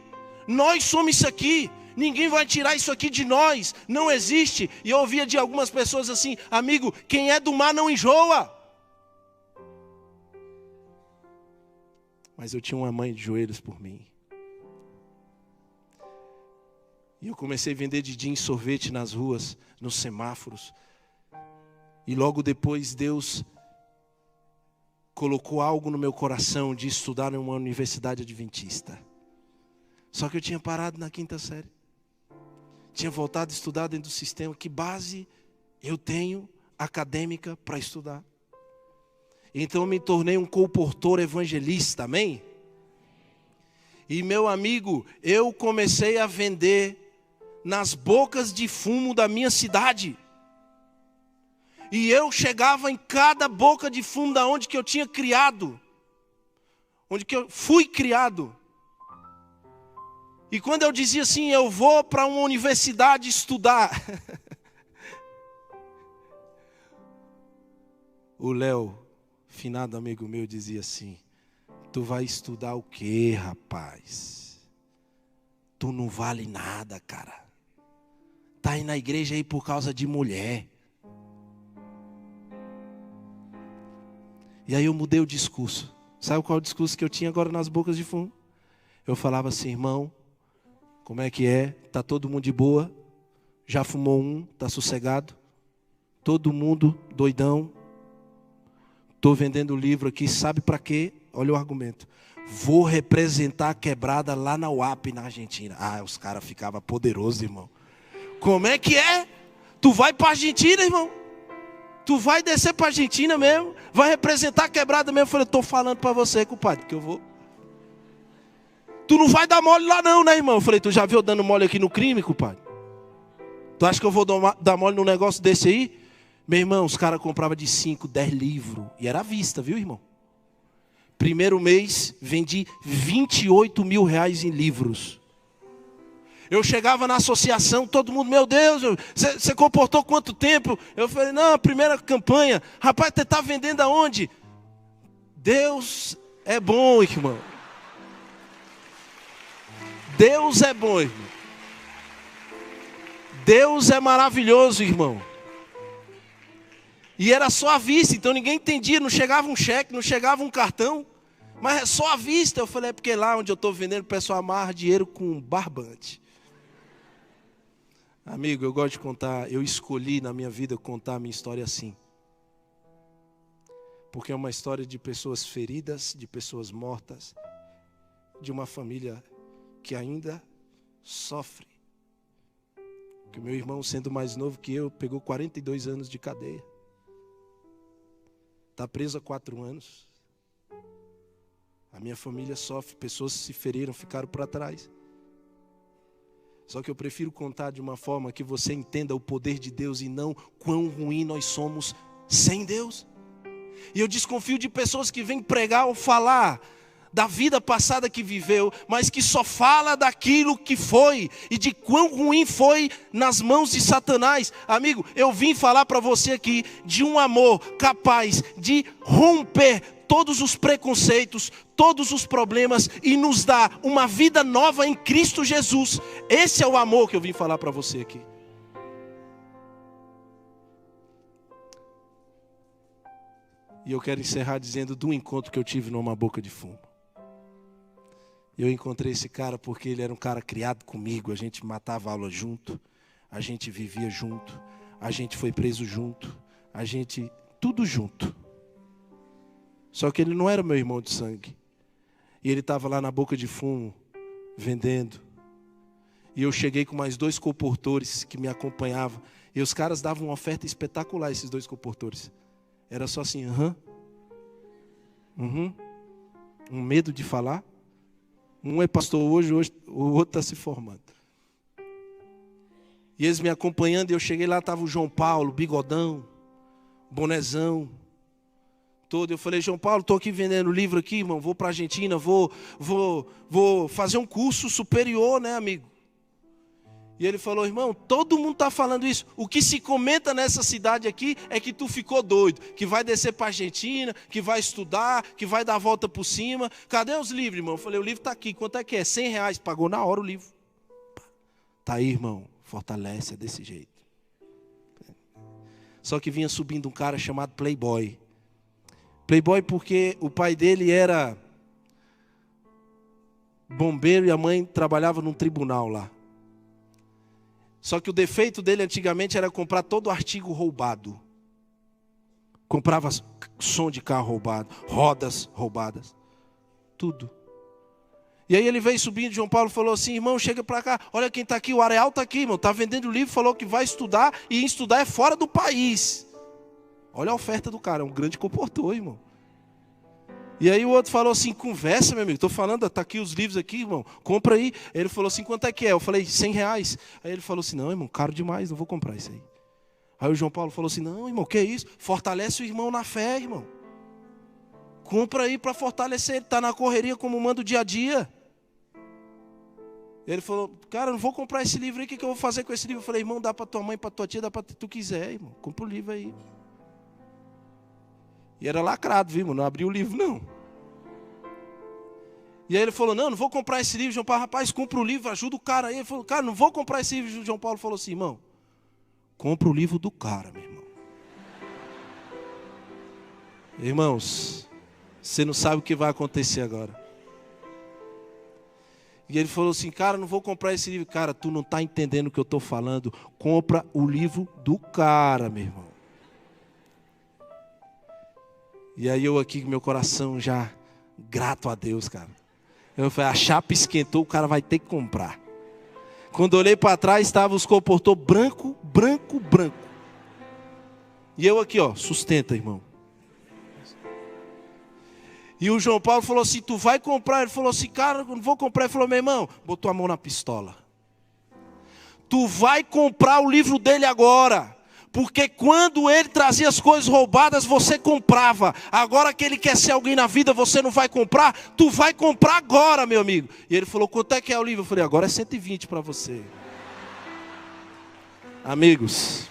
Nós somos isso aqui. Ninguém vai tirar isso aqui de nós. Não existe. E eu ouvia de algumas pessoas assim, amigo, quem é do mar não enjoa. Mas eu tinha uma mãe de joelhos por mim. E eu comecei a vender din-din sorvete nas ruas, nos semáforos. E logo depois Deus colocou algo no meu coração de estudar em uma universidade adventista. Só que eu tinha parado na 5ª série. Tinha voltado a estudar dentro do sistema. Que base eu tenho acadêmica para estudar? Então eu me tornei um colportor evangelista, amém? E meu amigo, eu comecei a vender nas bocas de fumo da minha cidade. E eu chegava em cada boca de fumo da onde que eu tinha criado. Onde que eu fui criado. E quando eu dizia assim, eu vou para uma universidade estudar. O Léo, finado amigo meu, dizia assim, tu vai estudar o quê, rapaz? Tu não vale nada, cara. Tá aí na igreja aí por causa de mulher. E aí eu mudei o discurso. Sabe qual é o discurso que eu tinha agora nas bocas de fumo? Eu falava assim, irmão, como é que é? Tá todo mundo de boa? Já fumou um? Tá sossegado? Todo mundo doidão? Estou vendendo livro aqui, sabe para quê? Olha o argumento. Vou representar a quebrada lá na UAP, na Argentina. Ah, os caras ficavam poderosos, irmão. Como é que é? Tu vai para a Argentina, irmão? Tu vai descer para a Argentina mesmo? Vai representar a quebrada mesmo? Eu falei, estou falando para você, compadre, que eu vou. Tu não vai dar mole lá não, né, irmão? Eu falei, tu já viu eu dando mole aqui no crime, compadre? Tu acha que eu vou dar mole num negócio desse aí? Meu irmão, os caras compravam de 5, 10 livros. E era à vista, viu, irmão? Primeiro mês, vendi R$28 mil em livros. Eu chegava na associação, todo mundo, meu Deus, você comportou quanto tempo? Eu falei, não, a primeira campanha. Rapaz, você está vendendo aonde? Deus é bom, irmão. Deus é bom, irmão. Deus é maravilhoso, irmão. E era só à vista, então ninguém entendia, não chegava um cheque, não chegava um cartão, mas é só à vista. Eu falei, é porque lá onde eu estou vendendo, o pessoal amarra dinheiro com barbante. Amigo, eu gosto de contar, eu escolhi na minha vida contar a minha história assim. Porque é uma história de pessoas feridas, de pessoas mortas, de uma família que ainda sofre. Que o meu irmão, sendo mais novo que eu, pegou 42 anos de cadeia. Está preso há 4 anos. A minha família sofre, pessoas se feriram, ficaram para trás. Só que eu prefiro contar de uma forma que você entenda o poder de Deus e não quão ruim nós somos sem Deus. E eu desconfio de pessoas que vêm pregar ou falar da vida passada que viveu, mas que só fala daquilo que foi e de quão ruim foi nas mãos de Satanás. Amigo, eu vim falar para você aqui de um amor capaz de romper todos os preconceitos, todos os problemas e nos dar uma vida nova em Cristo Jesus. Esse é o amor que eu vim falar para você aqui. E eu quero encerrar dizendo do encontro que eu tive numa boca de fumo. Eu encontrei esse cara porque ele era um cara criado comigo. A gente matava aula junto, a gente vivia junto, a gente foi preso junto, a gente, tudo junto. Só que ele não era meu irmão de sangue. E ele estava lá na boca de fumo, vendendo. E eu cheguei com mais 2 comportores que me acompanhavam. E os caras davam uma oferta espetacular, esses 2 comportores. Era só assim, um medo de falar. Um é pastor hoje o outro está se formando. E eles me acompanhando, e eu cheguei lá, estava o João Paulo, bigodão, bonezão, todo. Eu falei, João Paulo, estou aqui vendendo livro aqui, irmão, vou para a Argentina, vou fazer um curso superior, né, amigo? E ele falou, irmão, todo mundo está falando isso. O que se comenta nessa cidade aqui é que tu ficou doido, que vai descer para a Argentina, que vai estudar, que vai dar a volta por cima. Cadê os livros, irmão? Eu falei, o livro está aqui, quanto é que é? R$100, pagou na hora o livro. Está aí, irmão, fortalece, é desse jeito. Só que vinha subindo um cara chamado Playboy. Playboy porque o pai dele era bombeiro e a mãe trabalhava num tribunal lá. Só que o defeito dele antigamente era comprar todo artigo roubado. Comprava som de carro roubado, rodas roubadas, tudo. E aí ele veio subindo, João Paulo falou assim, irmão, chega para cá, olha quem está aqui, o Areal está aqui, irmão, está vendendo livro, falou que vai estudar, e estudar é fora do país. Olha a oferta do cara, é um grande comportor, irmão. E aí o outro falou assim, conversa, meu amigo, estou falando, está aqui os livros aqui, irmão, compra aí. Aí ele falou assim, quanto é que é? Eu falei, R$100. Aí ele falou assim, não, irmão, caro demais, não vou comprar isso aí. Aí o João Paulo falou assim, não, irmão, que é isso? Fortalece o irmão na fé, irmão. Compra aí para fortalecer, ele está na correria como manda o dia a dia. Ele falou, cara, eu não vou comprar esse livro aí, o que eu vou fazer com esse livro? Eu falei, irmão, dá para tua mãe, para tua tia, dá para tu quiser, irmão, compra o livro aí. E era lacrado, viu, irmão? Não abriu o livro, não. E aí ele falou, não vou comprar esse livro. João Paulo, rapaz, compra o livro, ajuda o cara aí. Ele falou, cara, não vou comprar esse livro. João Paulo falou assim, irmão, compra o livro do cara, meu irmão. Irmãos, você não sabe o que vai acontecer agora. E ele falou assim, cara, não vou comprar esse livro. Cara, tu não está entendendo o que eu estou falando. Compra o livro do cara, meu irmão. E aí eu aqui com meu coração já grato a Deus, cara. Eu falei, a chapa esquentou, o cara vai ter que comprar. Quando eu olhei para trás, estavam os comportor branco. E eu aqui, ó, sustenta, irmão. E o João Paulo falou assim, tu vai comprar? Ele falou assim, cara, eu não vou comprar. Ele falou, meu irmão, botou a mão na pistola. Tu vai comprar o livro dele agora. Porque quando ele trazia as coisas roubadas, você comprava. Agora que ele quer ser alguém na vida, você não vai comprar? Tu vai comprar agora, meu amigo. E ele falou, quanto é que é o livro? Eu falei, agora é 120 para você. Amigos,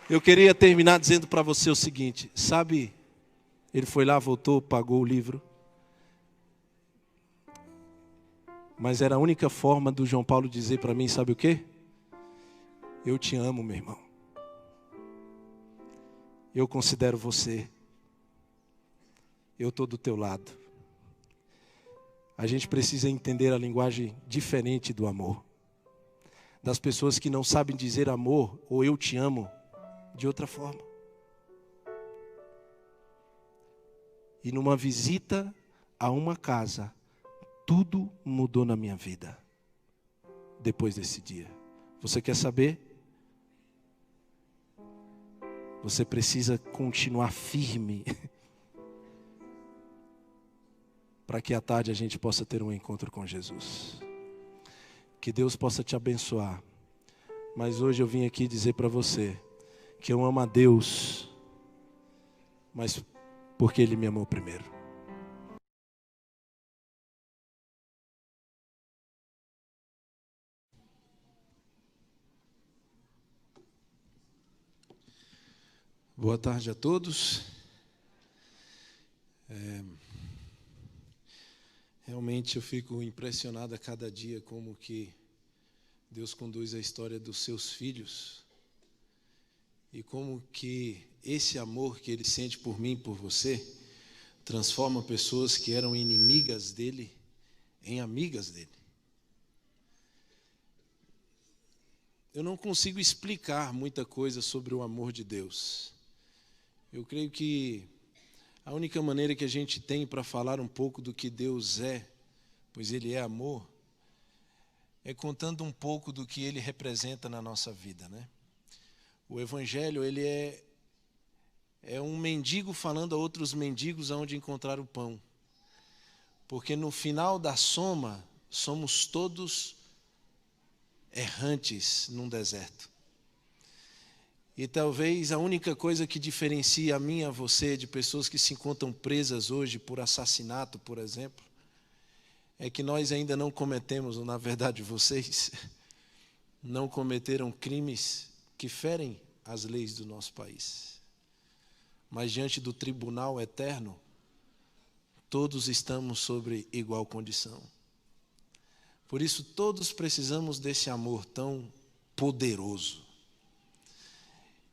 eu queria terminar dizendo para você o seguinte. Sabe, ele foi lá, voltou, pagou o livro. Mas era a única forma do João Paulo dizer para mim, sabe o quê? Eu te amo, meu irmão. Eu considero você. Eu estou do teu lado. A gente precisa entender a linguagem diferente do amor. Das pessoas que não sabem dizer amor ou eu te amo de outra forma. E numa visita a uma casa, tudo mudou na minha vida. Depois desse dia. Você quer saber? Você precisa continuar firme. Para que à tarde a gente possa ter um encontro com Jesus. Que Deus possa te abençoar. Mas hoje eu vim aqui dizer para você que eu amo a Deus, mas porque Ele me amou primeiro. Boa tarde a todos. Realmente eu fico impressionado a cada dia como que Deus conduz a história dos seus filhos e como que esse amor que Ele sente por mim e por você transforma pessoas que eram inimigas dEle em amigas dEle. Eu não consigo explicar muita coisa sobre o amor de Deus. Eu creio que a única maneira que a gente tem para falar um pouco do que Deus é pois Ele é amor, é contando um pouco do que Ele representa na nossa vida, né? O Evangelho, ele é um mendigo falando a outros mendigos aonde encontrar o pão. Porque no final da soma, somos todos errantes num deserto. E talvez a única coisa que diferencia a mim e a você de pessoas que se encontram presas hoje por assassinato, por exemplo, é que nós ainda não cometemos, ou na verdade vocês, não cometeram crimes que ferem as leis do nosso país. Mas diante do tribunal eterno, todos estamos sobre igual condição. Por isso, todos precisamos desse amor tão poderoso.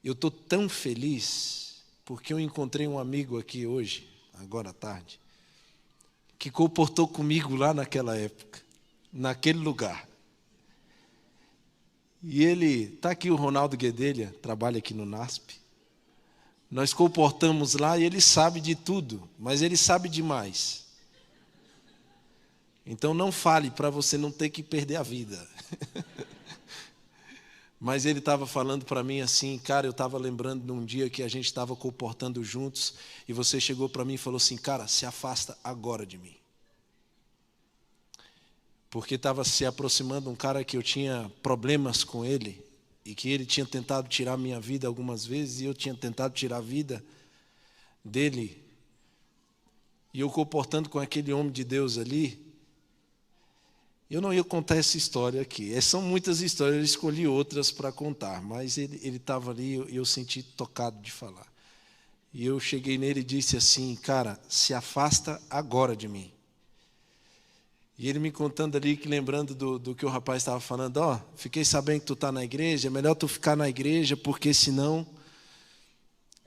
Eu estou tão feliz, porque eu encontrei um amigo aqui hoje, agora à tarde, que comportou comigo lá naquela época, naquele lugar. E ele, está aqui o Ronaldo Guedelha, trabalha aqui no NASP. Nós comportamos lá e ele sabe de tudo, mas ele sabe demais. Então não fale para você não ter que perder a vida. Mas ele estava falando para mim assim, cara, eu estava lembrando de um dia que a gente estava comportando juntos e você chegou para mim e falou assim, cara, se afasta agora de mim. Porque estava se aproximando um cara que eu tinha problemas com ele e que ele tinha tentado tirar a minha vida algumas vezes e eu tinha tentado tirar a vida dele. E eu comportando com aquele homem de Deus ali, eu não ia contar essa história aqui. São muitas histórias, eu escolhi outras para contar, mas ele estava ali e eu senti tocado de falar. E eu cheguei nele e disse assim, cara, se afasta agora de mim. E ele me contando ali, que lembrando do que o rapaz estava falando, fiquei sabendo que tu está na igreja, é melhor tu ficar na igreja, porque senão...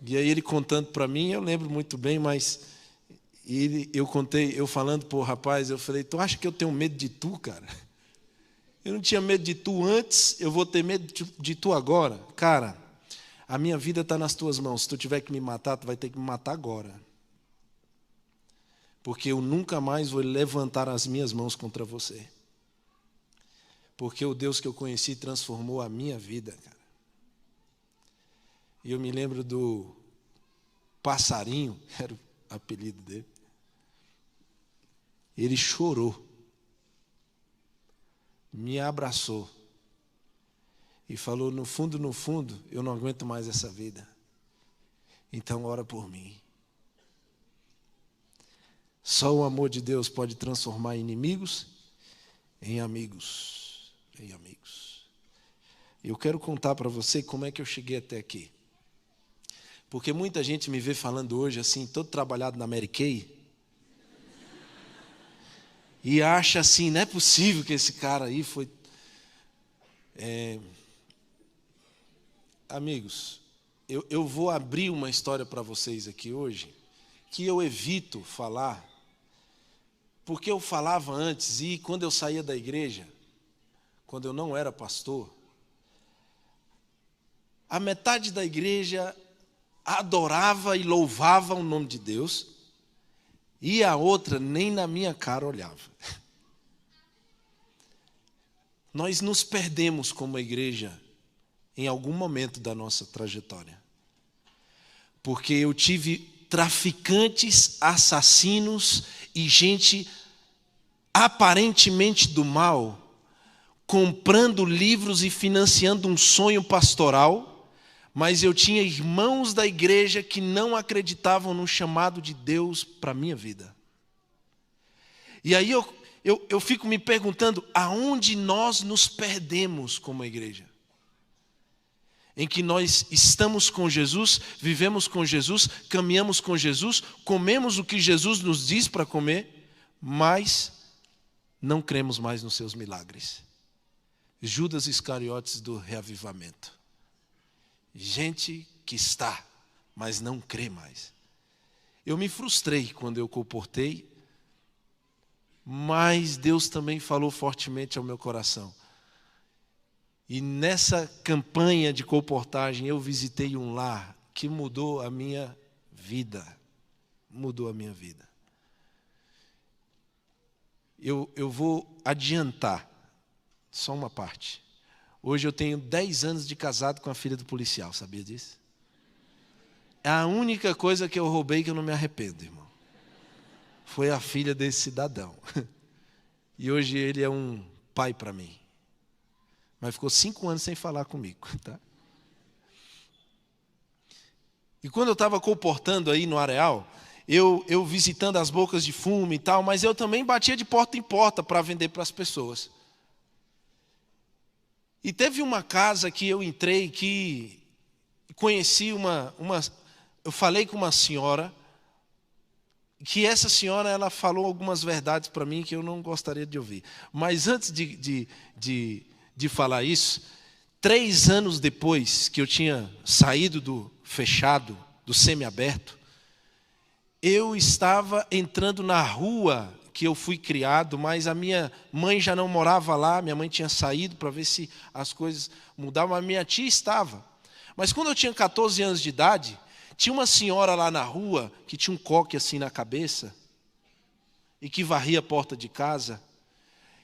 E aí ele contando para mim, eu lembro muito bem, mas eu falando para o rapaz, eu falei, tu acha que eu tenho medo de tu, cara? Eu não tinha medo de tu antes, eu vou ter medo de tu agora? Cara, a minha vida está nas tuas mãos, se tu tiver que me matar, tu vai ter que me matar agora. Porque eu nunca mais vou levantar as minhas mãos contra você. Porque o Deus que eu conheci transformou a minha vida, cara. E eu me lembro do Passarinho, era o apelido dele. Ele chorou, me abraçou e falou, no fundo, eu não aguento mais essa vida. Então ora por mim. Só o amor de Deus pode transformar inimigos em amigos. Em amigos. Eu quero contar para você como é que eu cheguei até aqui. Porque muita gente me vê falando hoje assim, todo trabalhado na Mary Kay, e acha assim, não é possível que esse cara aí foi... Amigos, eu vou abrir uma história para vocês aqui hoje, que eu evito falar, porque eu falava antes, e quando eu saía da igreja, quando eu não era pastor, a metade da igreja adorava e louvava o nome de Deus, e a outra nem na minha cara olhava. Nós nos perdemos como igreja em algum momento da nossa trajetória. Porque eu tive traficantes, assassinos e gente aparentemente do mal comprando livros e financiando um sonho pastoral, mas eu tinha irmãos da igreja que não acreditavam no chamado de Deus para a minha vida. E aí eu fico me perguntando, aonde nós nos perdemos como igreja? Em que nós estamos com Jesus, vivemos com Jesus, caminhamos com Jesus, comemos o que Jesus nos diz para comer, mas não cremos mais nos seus milagres. Judas Iscariotes do reavivamento. Gente que está, mas não crê mais. Eu me frustrei quando eu comportei, mas Deus também falou fortemente ao meu coração. E nessa campanha de comportagem eu visitei um lar que mudou a minha vida. Mudou a minha vida. eu vou adiantar só uma parte. Hoje eu tenho 10 anos de casado com a filha do policial, sabia disso? É a única coisa que eu roubei que eu não me arrependo, irmão. Foi a filha desse cidadão. E hoje ele é um pai para mim. Mas ficou 5 anos sem falar comigo, tá? E quando eu estava comportando aí no Areal, eu visitando as bocas de fumo e tal, mas eu também batia de porta em porta para vender para as pessoas. E teve uma casa que eu entrei que conheci eu falei com uma senhora, que essa senhora ela falou algumas verdades para mim que eu não gostaria de ouvir. Mas antes de falar isso, 3 anos depois que eu tinha saído do fechado, do semiaberto, eu estava entrando na rua que eu fui criado, mas a minha mãe já não morava lá, minha mãe tinha saído para ver se as coisas mudavam, mas minha tia estava. Mas quando eu tinha 14 anos de idade, tinha uma senhora lá na rua que tinha um coque assim na cabeça e que varria a porta de casa,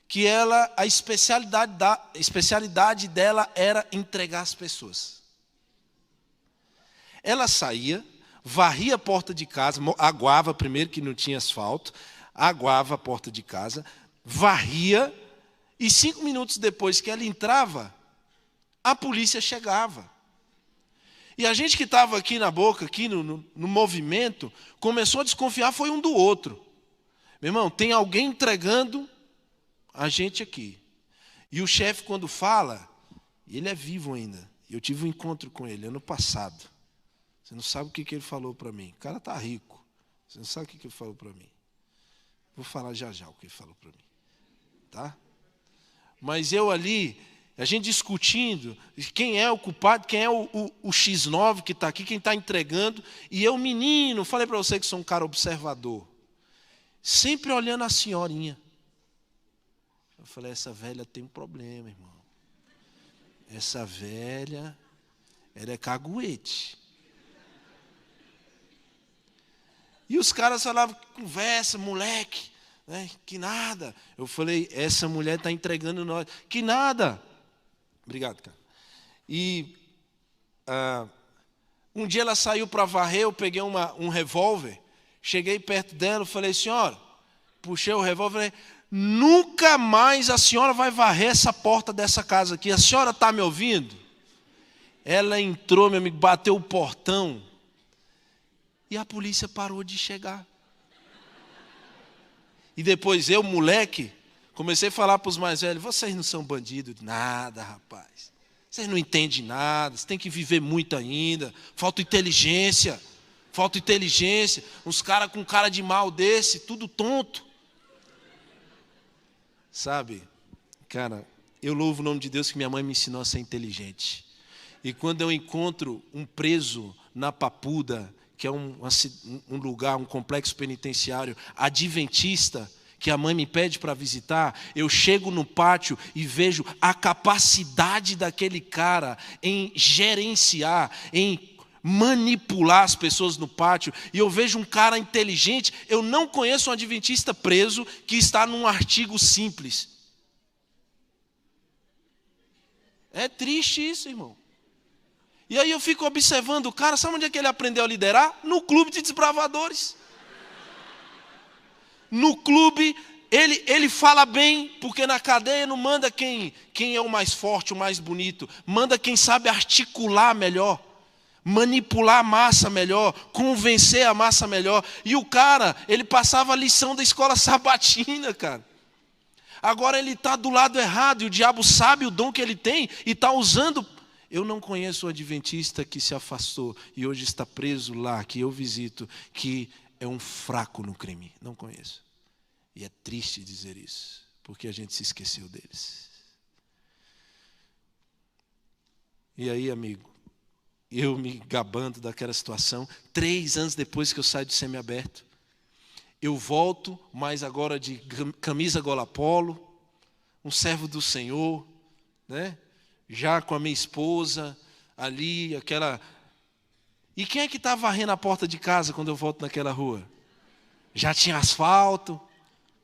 que a especialidade dela era entregar as pessoas. Ela saía, varria a porta de casa, aguava primeiro que não tinha asfalto, aguava a porta de casa, varria, e 5 minutos depois que ela entrava, a polícia chegava. E a gente que estava aqui na boca, aqui no movimento, começou a desconfiar, foi um do outro. Meu irmão, tem alguém entregando a gente aqui. E o chefe, quando fala, ele é vivo ainda. Eu tive um encontro com ele ano passado. Você não sabe o que ele falou para mim. O cara está rico. Você não sabe o que ele falou para mim. Vou falar já o que ele falou para mim. Tá? Mas eu ali, a gente discutindo, quem é o culpado, quem é o X9 que está aqui, quem está entregando. E eu, menino, falei para você que sou um cara observador. Sempre olhando a senhorinha. Eu falei, essa velha tem um problema, irmão. Essa velha, ela é caguete. E os caras falavam, conversa, moleque, né? Que nada. Eu falei, essa mulher está entregando nós. Que nada. Obrigado, cara. E um dia ela saiu para varrer, eu peguei um revólver, cheguei perto dela, falei, senhora, puxei o revólver, falei, nunca mais a senhora vai varrer essa porta dessa casa aqui. A senhora está me ouvindo? Ela entrou, meu amigo, bateu o portão. E a polícia parou de chegar. E depois eu, moleque, comecei a falar para os mais velhos, vocês não são bandidos? Nada, rapaz. Vocês não entendem nada, vocês têm que viver muito ainda. Falta inteligência. Uns caras com cara de mal desse, tudo tonto. Sabe, cara, eu louvo o nome de Deus que minha mãe me ensinou a ser inteligente. E quando eu encontro um preso na Papuda, que é um lugar, um complexo penitenciário adventista, que a mãe me pede para visitar, eu chego no pátio e vejo a capacidade daquele cara em gerenciar, em manipular as pessoas no pátio, e eu vejo um cara inteligente. Eu não conheço um adventista preso que está num artigo simples. É triste isso, irmão. E aí eu fico observando o cara, sabe onde é que ele aprendeu a liderar? No clube de desbravadores. No clube, ele fala bem, porque na cadeia não manda quem é o mais forte, o mais bonito. Manda quem sabe articular melhor, manipular a massa melhor, convencer a massa melhor. E o cara, ele passava a lição da escola sabatina, cara. Agora ele está do lado errado, e o diabo sabe o dom que ele tem, e está usando. Eu não conheço um adventista que se afastou e hoje está preso lá, que eu visito, que é um fraco no crime. Não conheço. E é triste dizer isso, porque a gente se esqueceu deles. E aí, amigo, eu me gabando daquela situação, 3 anos depois que eu saio do semiaberto, eu volto, mas agora de camisa gola polo, um servo do Senhor, né? Já com a minha esposa ali, aquela. E quem é que está varrendo a porta de casa quando eu volto naquela rua? Já tinha asfalto,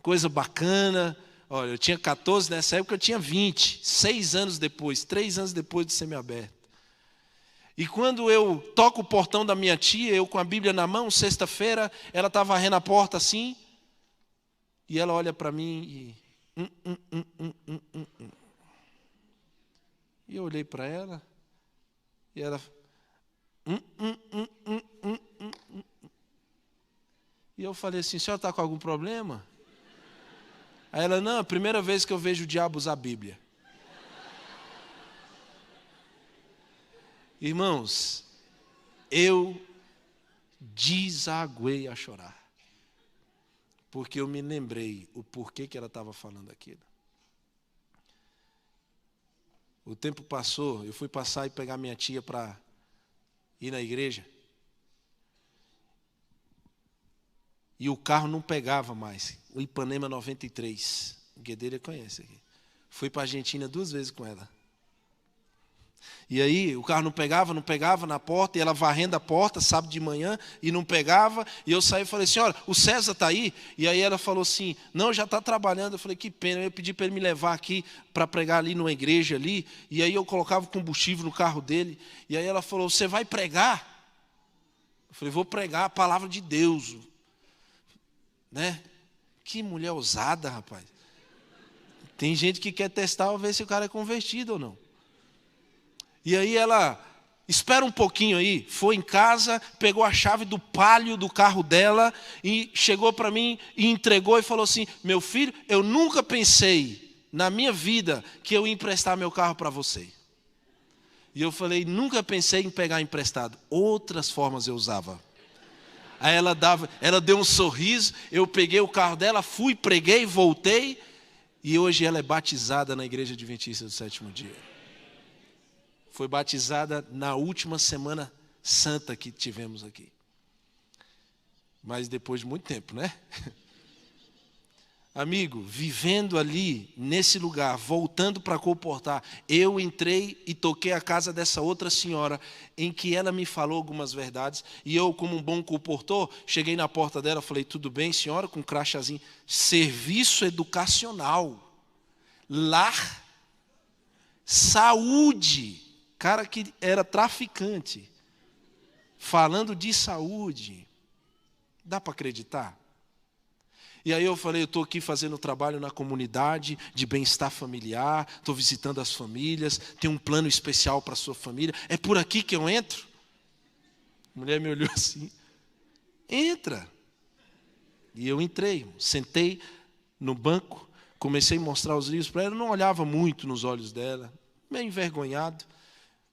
coisa bacana. Olha, eu tinha 14, nessa época eu tinha 20, 6 anos depois, 3 anos depois de semiaberto. E quando eu toco o portão da minha tia, eu com a Bíblia na mão, sexta-feira, ela está varrendo a porta assim, e ela olha para mim e... E eu olhei para ela, e ela... E eu falei assim, a senhora está com algum problema? Aí ela, não, é a primeira vez que eu vejo o diabo usar a Bíblia. Irmãos, eu desaguei a chorar. Porque eu me lembrei o porquê que ela estava falando aquilo. O tempo passou, eu fui passar e pegar minha tia para ir na igreja. E o carro não pegava mais. O Ipanema 93. O Guedelha conhece aqui. Fui para a Argentina 2 vezes com ela. E aí o carro não pegava na porta, e ela varrendo a porta, sábado de manhã, e não pegava, e eu saí e falei, senhora, o César está aí? E aí ela falou assim, não, já está trabalhando. Eu falei, que pena, eu pedi para ele me levar aqui, para pregar ali numa igreja ali, e aí eu colocava combustível no carro dele, e aí ela falou, você vai pregar? Eu falei, vou pregar a palavra de Deus, né? Que mulher ousada, rapaz. Tem gente que quer testar, ver se o cara é convertido ou não. E aí ela, espera um pouquinho aí, foi em casa, pegou a chave do palio do carro dela e chegou para mim e entregou e falou assim, meu filho, eu nunca pensei na minha vida que eu ia emprestar meu carro para você. E eu falei, nunca pensei em pegar emprestado. Outras formas eu usava. Aí ela deu um sorriso, eu peguei o carro dela, fui, preguei, voltei, e hoje ela é batizada na Igreja Adventista do Sétimo Dia. Foi batizada na última semana santa que tivemos aqui. Mas depois de muito tempo, né? Amigo, vivendo ali, nesse lugar, voltando para comportar, eu entrei e toquei a casa dessa outra senhora, em que ela me falou algumas verdades, e eu, como um bom comportor, cheguei na porta dela, falei, tudo bem, senhora, com um crachazinho, serviço educacional, lar, saúde, cara que era traficante, falando de saúde, dá para acreditar? E aí eu falei, eu estou aqui fazendo trabalho na comunidade de bem-estar familiar, estou visitando as famílias, tem um plano especial para a sua família, é por aqui que eu entro? A mulher me olhou assim, entra. E eu entrei, sentei no banco, comecei a mostrar os livros para ela, eu não olhava muito nos olhos dela, meio envergonhado,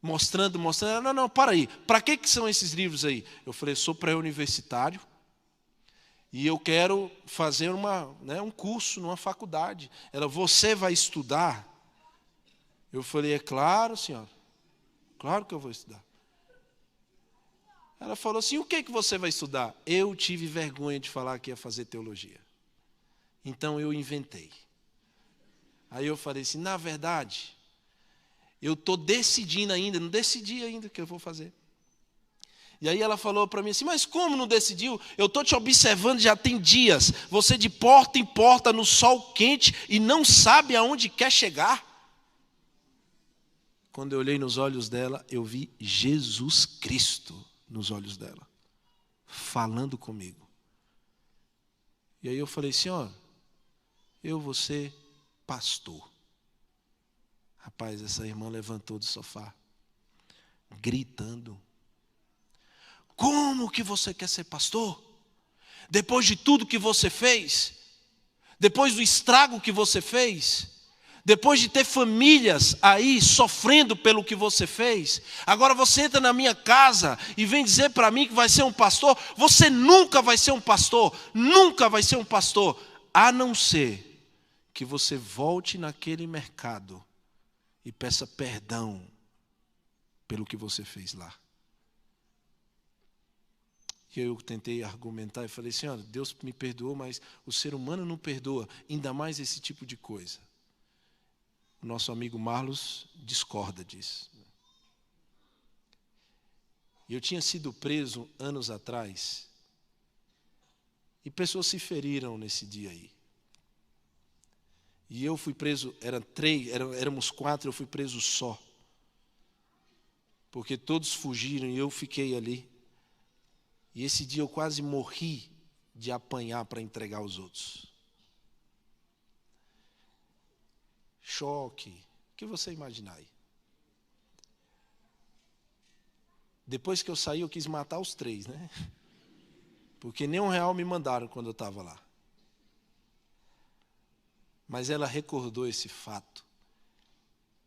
mostrando, ela, não, para aí, para que são esses livros aí? Eu falei, sou pré-universitário, e eu quero fazer um curso numa faculdade. Ela, você vai estudar? Eu falei, é claro, senhora. Claro que eu vou estudar. Ela falou assim, o que você vai estudar? Eu tive vergonha de falar que ia fazer teologia. Então eu inventei. Aí eu falei assim, na verdade, eu estou decidindo ainda, não decidi ainda o que eu vou fazer. E aí ela falou para mim assim, mas como não decidiu? Eu estou te observando já tem dias, você de porta em porta no sol quente e não sabe aonde quer chegar. Quando eu olhei nos olhos dela, eu vi Jesus Cristo nos olhos dela, falando comigo. E aí eu falei, senhora, eu vou ser pastor. Rapaz, essa irmã levantou do sofá, gritando. Como que você quer ser pastor? Depois de tudo que você fez? Depois do estrago que você fez? Depois de ter famílias aí sofrendo pelo que você fez? Agora você entra na minha casa e vem dizer para mim que vai ser um pastor? Você nunca vai ser um pastor, nunca vai ser um pastor, a não ser que você volte naquele mercado e peça perdão pelo que você fez lá. E eu tentei argumentar e falei, senhora, Deus me perdoou, mas o ser humano não perdoa, ainda mais esse tipo de coisa. O nosso amigo Marlos discorda disso. Eu tinha sido preso anos atrás, e pessoas se feriram nesse dia aí. E eu fui preso, éramos 4, eu fui preso só. Porque todos fugiram e eu fiquei ali. E esse dia eu quase morri de apanhar para entregar aos outros. Choque, o que você imaginar aí? Depois que eu saí, eu quis matar os 3, né? Porque nem R$1 me mandaram quando eu estava lá. Mas ela recordou esse fato.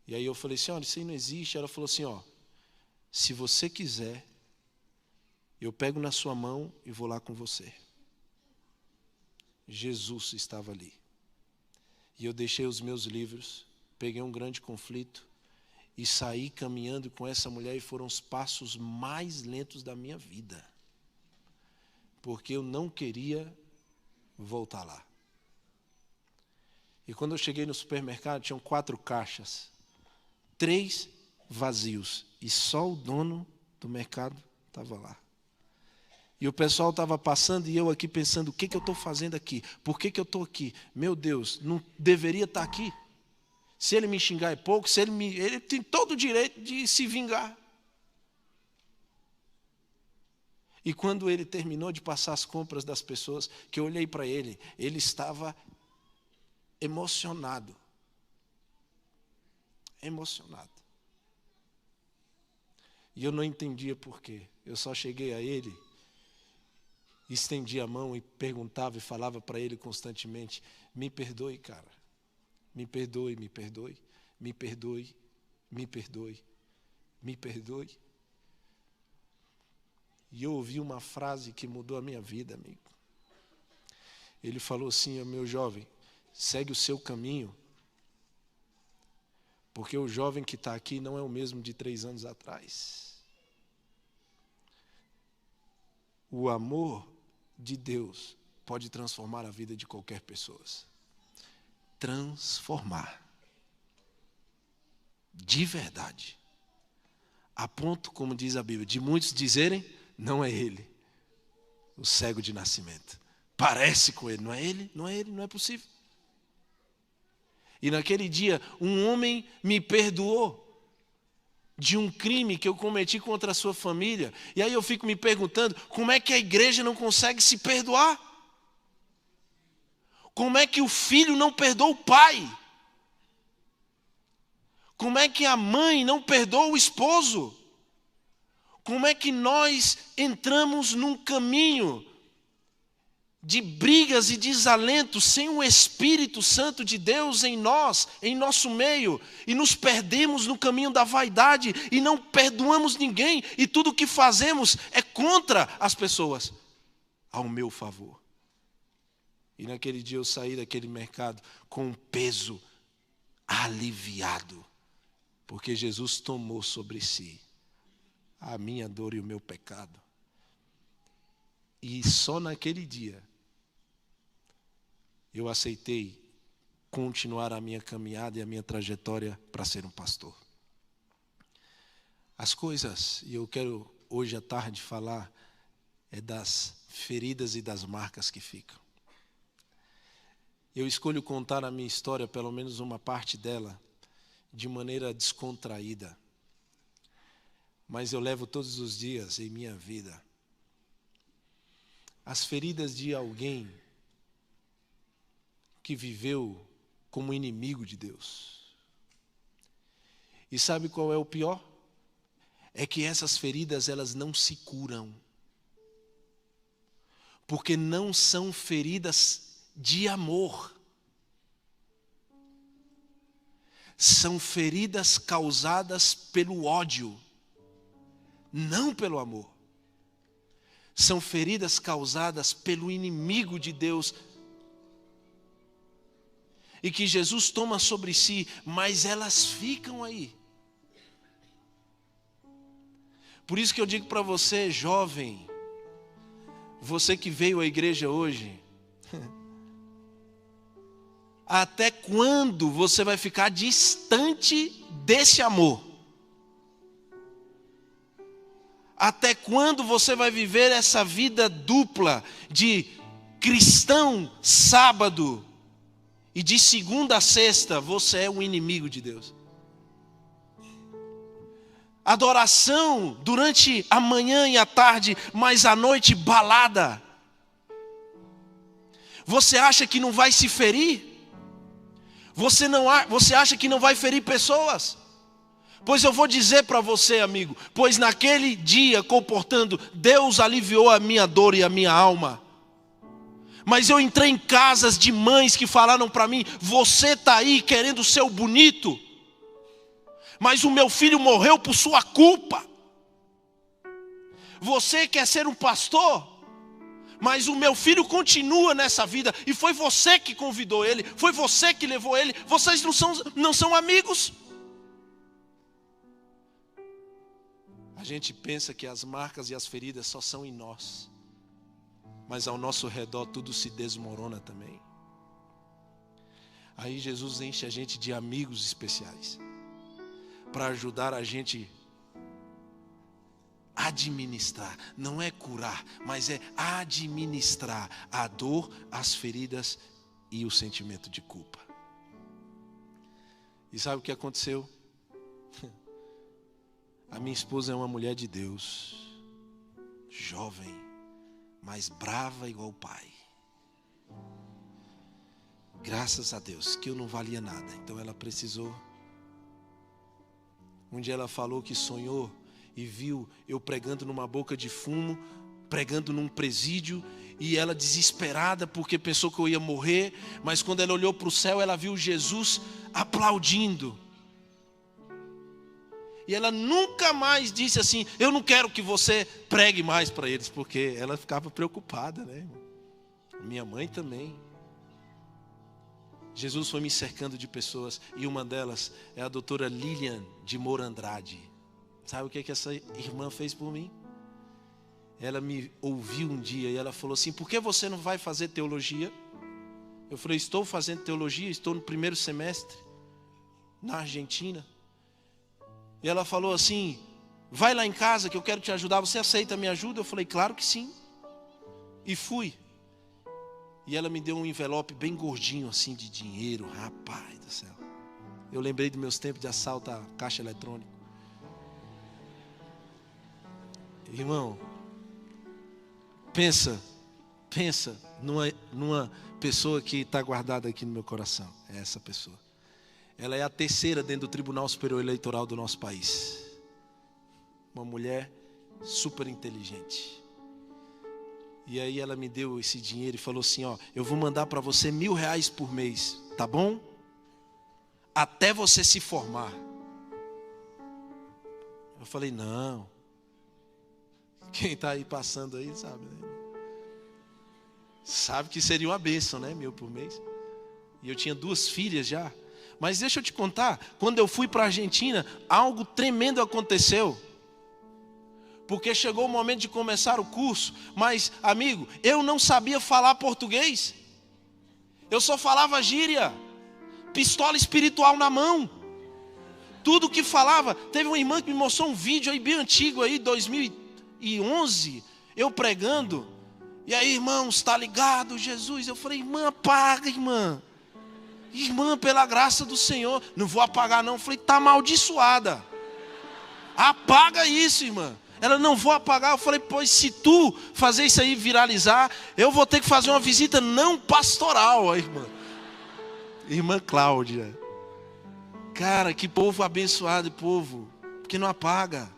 E aí eu falei assim, olha, isso aí não existe. Ela falou assim, ó, se você quiser, eu pego na sua mão e vou lá com você. Jesus estava ali. E eu deixei os meus livros, peguei um grande conflito e saí caminhando com essa mulher, e foram os passos mais lentos da minha vida. Porque eu não queria voltar lá. E quando eu cheguei no supermercado, tinham 4 caixas, 3 vazios, e só o dono do mercado estava lá. E o pessoal estava passando e eu aqui pensando, o que eu estou fazendo aqui? Por que eu estou aqui? Meu Deus, não deveria estar aqui. Se ele me xingar é pouco, ele tem todo o direito de se vingar. E quando ele terminou de passar as compras das pessoas, que eu olhei para ele, ele estava emocionado. Emocionado. E eu não entendia por quê. Eu só cheguei a ele, estendia a mão e perguntava e falava para ele constantemente, me perdoe, cara. Me perdoe, me perdoe, me perdoe, me perdoe, me perdoe. E eu ouvi uma frase que mudou a minha vida, amigo. Ele falou assim, meu jovem, segue o seu caminho, porque o jovem que está aqui não é o mesmo de 3 anos atrás. O amor de Deus pode transformar a vida de qualquer pessoa. Transformar. De verdade. A ponto, como diz a Bíblia, de muitos dizerem, não é ele, o cego de nascimento. Parece com ele, não é ele, não é ele, não é possível. E naquele dia, um homem me perdoou de um crime que eu cometi contra a sua família. E aí eu fico me perguntando, como é que a igreja não consegue se perdoar? Como é que o filho não perdoa o pai? Como é que a mãe não perdoa o esposo? Como é que nós entramos num caminho de brigas e desalento sem o Espírito Santo de Deus em nós, em nosso meio, e nos perdemos no caminho da vaidade e não perdoamos ninguém, e tudo o que fazemos é contra as pessoas, ao meu favor. E naquele dia eu saí daquele mercado com um peso aliviado, porque Jesus tomou sobre si a minha dor e o meu pecado. E só naquele dia eu aceitei continuar a minha caminhada e a minha trajetória para ser um pastor. As coisas, e eu quero hoje à tarde falar, é das feridas e das marcas que ficam. Eu escolho contar a minha história, pelo menos uma parte dela, de maneira descontraída. Mas eu levo todos os dias em minha vida as feridas de alguém que viveu como inimigo de Deus. E sabe qual é o pior? É que essas feridas, elas não se curam. Porque não são feridas de amor. São feridas causadas pelo ódio, não pelo amor. São feridas causadas pelo inimigo de Deus, e que Jesus toma sobre si, mas elas ficam aí. Por isso que eu digo para você, jovem, você que veio à igreja hoje, até quando você vai ficar distante desse amor? Até quando você vai viver essa vida dupla de cristão sábado e de segunda a sexta você é um inimigo de Deus. Adoração durante a manhã e a tarde, mas à noite balada. Você acha que não vai se ferir? Você acha que não vai ferir pessoas? Pois eu vou dizer para você, amigo, pois naquele dia comportando, Deus aliviou a minha dor e a minha alma. Mas eu entrei em casas de mães que falaram para mim: você está aí querendo ser o bonito, mas o meu filho morreu por sua culpa. Você quer ser um pastor, mas o meu filho continua nessa vida, e foi você que convidou ele, foi você que levou ele, vocês não são amigos. A gente pensa que as marcas e as feridas só são em nós, mas ao nosso redor tudo se desmorona também. Aí Jesus enche a gente de amigos especiais, para ajudar a gente a administrar, não é curar, mas é administrar a dor, as feridas e o sentimento de culpa. E sabe o que aconteceu? A minha esposa é uma mulher de Deus, jovem, mas brava igual o pai. Graças a Deus que eu não valia nada, então ela precisou. Um dia ela falou que sonhou e viu eu pregando numa boca de fumo, pregando num presídio, e ela desesperada porque pensou que eu ia morrer, mas quando ela olhou para o céu ela viu Jesus aplaudindo. E ela nunca mais disse assim: eu não quero que você pregue mais para eles, porque ela ficava preocupada, né, irmão? Minha mãe também. Jesus foi me cercando de pessoas, e uma delas é a doutora Lilian de Moura Andrade. Sabe o que essa irmã fez por mim? Ela me ouviu um dia e ela falou assim: por que você não vai fazer teologia? Eu falei: estou fazendo teologia, estou no primeiro semestre, na Argentina. E ela falou assim: vai lá em casa que eu quero te ajudar, você aceita a minha ajuda? Eu falei: claro que sim. E fui. E ela me deu um envelope bem gordinho assim de dinheiro. Rapaz do céu, eu lembrei dos meus tempos de assalto à caixa eletrônica. Irmão, pensa numa pessoa que está guardada aqui no meu coração. É essa pessoa. Ela é a terceira dentro do Tribunal Superior Eleitoral do nosso país. Uma mulher super inteligente. E aí ela me deu esse dinheiro e falou assim: ó, eu vou mandar para você R$1.000 por mês, tá bom? Até você se formar. Eu falei: não. Quem está aí passando aí sabe, né? Sabe que seria uma bênção, né? 1.000 por mês. E eu tinha 2 filhas já. Mas deixa eu te contar, quando eu fui para a Argentina, algo tremendo aconteceu. Porque chegou o momento de começar o curso, mas, amigo, eu não sabia falar português. Eu só falava gíria, pistola espiritual na mão. Tudo que falava. Teve uma irmã que me mostrou um vídeo aí bem antigo aí, 2011, eu pregando. E aí, irmãos, está ligado, Jesus? Eu falei: irmã, apaga, irmã. Irmã, pela graça do Senhor. Não vou apagar não. Eu falei: está amaldiçoada. Apaga isso, irmã. Ela: não vou apagar. Eu falei: pois se tu fazer isso aí viralizar, eu vou ter que fazer uma visita não pastoral. A irmã Cláudia. Cara, que povo abençoado, povo. Porque não apaga.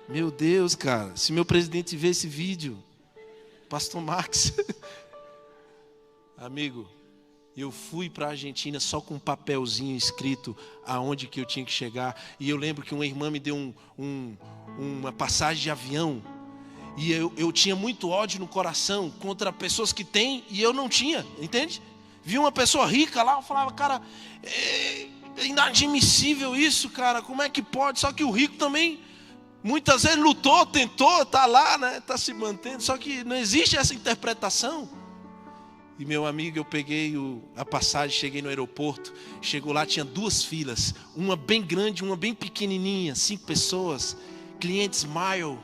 Meu Deus, cara. Se meu presidente ver esse vídeo, Pastor Max. Amigo, eu fui para a Argentina só com um papelzinho escrito aonde que eu tinha que chegar. E eu lembro que uma irmã me deu uma passagem de avião. E eu tinha muito ódio no coração contra pessoas que têm e eu não tinha, entende? Vi uma pessoa rica lá, eu falava: cara, é inadmissível isso, cara, como é que pode? Só que o rico também, muitas vezes lutou, tentou, está lá, né? Está se mantendo, só que não existe essa interpretação. E meu amigo, eu peguei a passagem, cheguei no aeroporto, chegou lá, tinha 2 filas, uma bem grande, uma bem pequenininha, 5 pessoas, cliente Smile.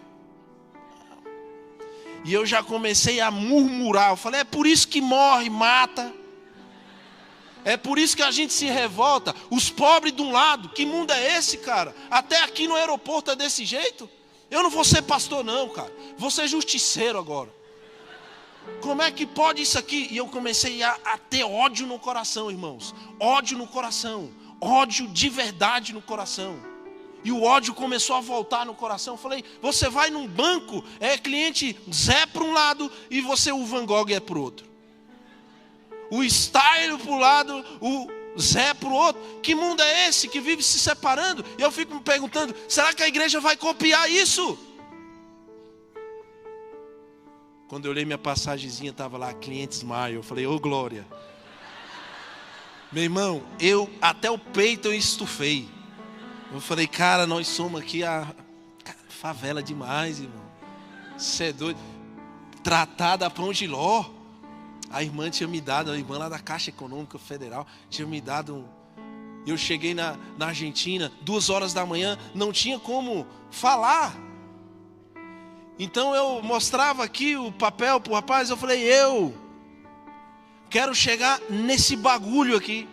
E eu já comecei a murmurar, eu falei: é por isso que morre, mata. É por isso que a gente se revolta. Os pobres de um lado, que mundo é esse, cara? Até aqui no aeroporto é desse jeito? Eu não vou ser pastor não, cara. Vou ser justiceiro agora. Como é que pode isso aqui? E eu comecei a ter ódio no coração, irmãos. Ódio no coração. Ódio de verdade no coração. E o ódio começou a voltar no coração. Eu falei, você vai num banco, é cliente Zé para um lado e você o Van Gogh é para o outro. O Style para o lado, o Zé para o outro. Que mundo é esse que vive se separando? E eu fico me perguntando, será que a igreja vai copiar isso? Quando eu olhei minha passagemzinha, estava lá, cliente Smile. Eu falei, ô glória. Meu irmão, até o peito eu estufei. Eu falei, cara, nós somos aqui favela demais, irmão. Você é doido. Tratada a pão de ló. A irmã tinha me dado, a irmã lá da Caixa Econômica Federal, tinha me dado Eu cheguei na Argentina, 2 horas da manhã, não tinha como falar. Então eu mostrava aqui o papel para o rapaz, eu falei, eu quero chegar nesse bagulho aqui.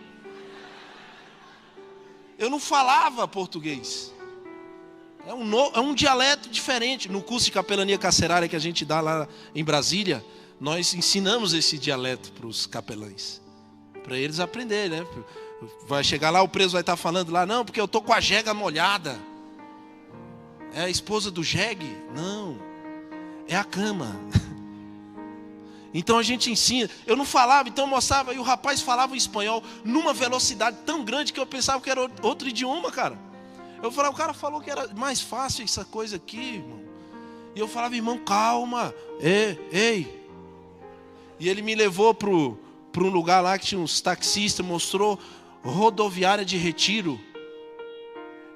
Eu não falava português. É um dialeto diferente. No curso de capelania carcerária que a gente dá lá em Brasília, nós ensinamos esse dialeto para os capelães, para eles aprenderem, né? Vai chegar lá, o preso vai estar falando lá, não, porque eu estou com a jega molhada. É a esposa do jegue? Não, é a cama. Então a gente ensina. Eu não falava, então eu mostrava, e o rapaz falava em espanhol numa velocidade tão grande que eu pensava que era outro idioma, cara. Eu falava, o cara falou que era mais fácil essa coisa aqui, irmão. E eu falava, irmão, calma, ei. E ele me levou para um lugar lá que tinha uns taxistas, mostrou rodoviária de Retiro.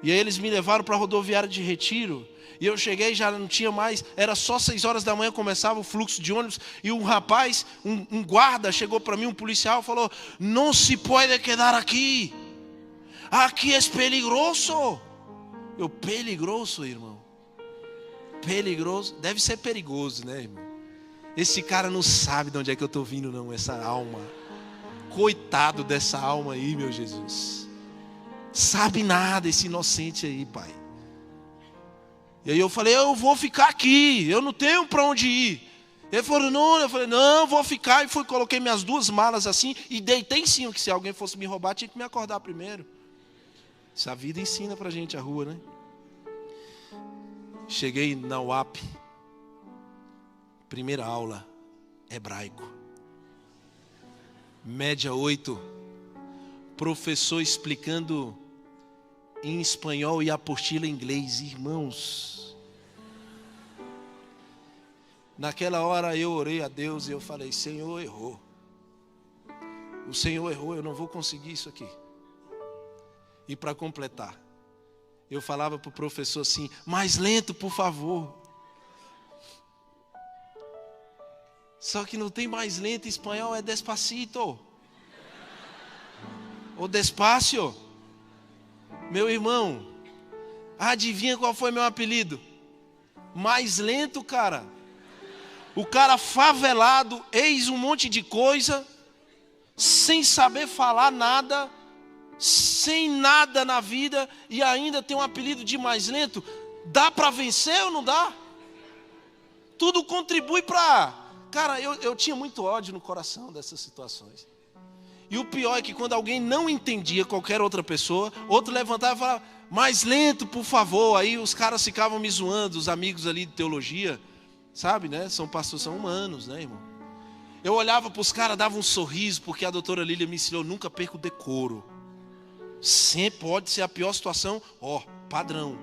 E aí eles me levaram para a rodoviária de Retiro. E eu cheguei, já não tinha mais, era só 6 horas da manhã, começava o fluxo de ônibus. E um rapaz, um guarda, chegou para mim, um policial, falou, não se pode quedar aqui. Aqui é peligroso. Eu, peligroso, irmão? Peligroso? Deve ser perigoso, né, irmão? Esse cara não sabe de onde é que eu estou vindo, não, essa alma. Coitado dessa alma aí, meu Jesus. Sabe nada esse inocente aí, pai. E aí eu falei, eu vou ficar aqui, eu não tenho para onde ir. Ele falou, não, eu falei, não, vou ficar. E coloquei minhas 2 malas assim e deitei em cima, que se alguém fosse me roubar, tinha que me acordar primeiro. Essa vida ensina pra gente a rua, né? Cheguei na UAP. Primeira aula, hebraico. Média 8. Professor explicando em espanhol e apostila em inglês. Irmãos, naquela hora eu orei a Deus e eu falei, Senhor, errou. O Senhor errou, eu não vou conseguir isso aqui. E para completar, eu falava para o professor assim, mais lento, por favor. Só que não tem mais lento em espanhol, é despacito. Ou despacio. Meu irmão, adivinha qual foi meu apelido? Mais lento, cara. O cara favelado, eis um monte de coisa, sem saber falar nada, sem nada na vida, e ainda tem um apelido de mais lento. Dá para vencer ou não dá? Tudo contribui para... Cara, eu tinha muito ódio no coração dessas situações. E o pior é que quando alguém não entendia qualquer outra pessoa, outro levantava e falava, mais lento, por favor. Aí os caras ficavam me zoando, os amigos ali de teologia, sabe, né? São pastores, são humanos, né, irmão? Eu olhava para os caras, dava um sorriso, porque a doutora Lília me ensinou, nunca perca o decoro. Sempre pode ser a pior situação, padrão.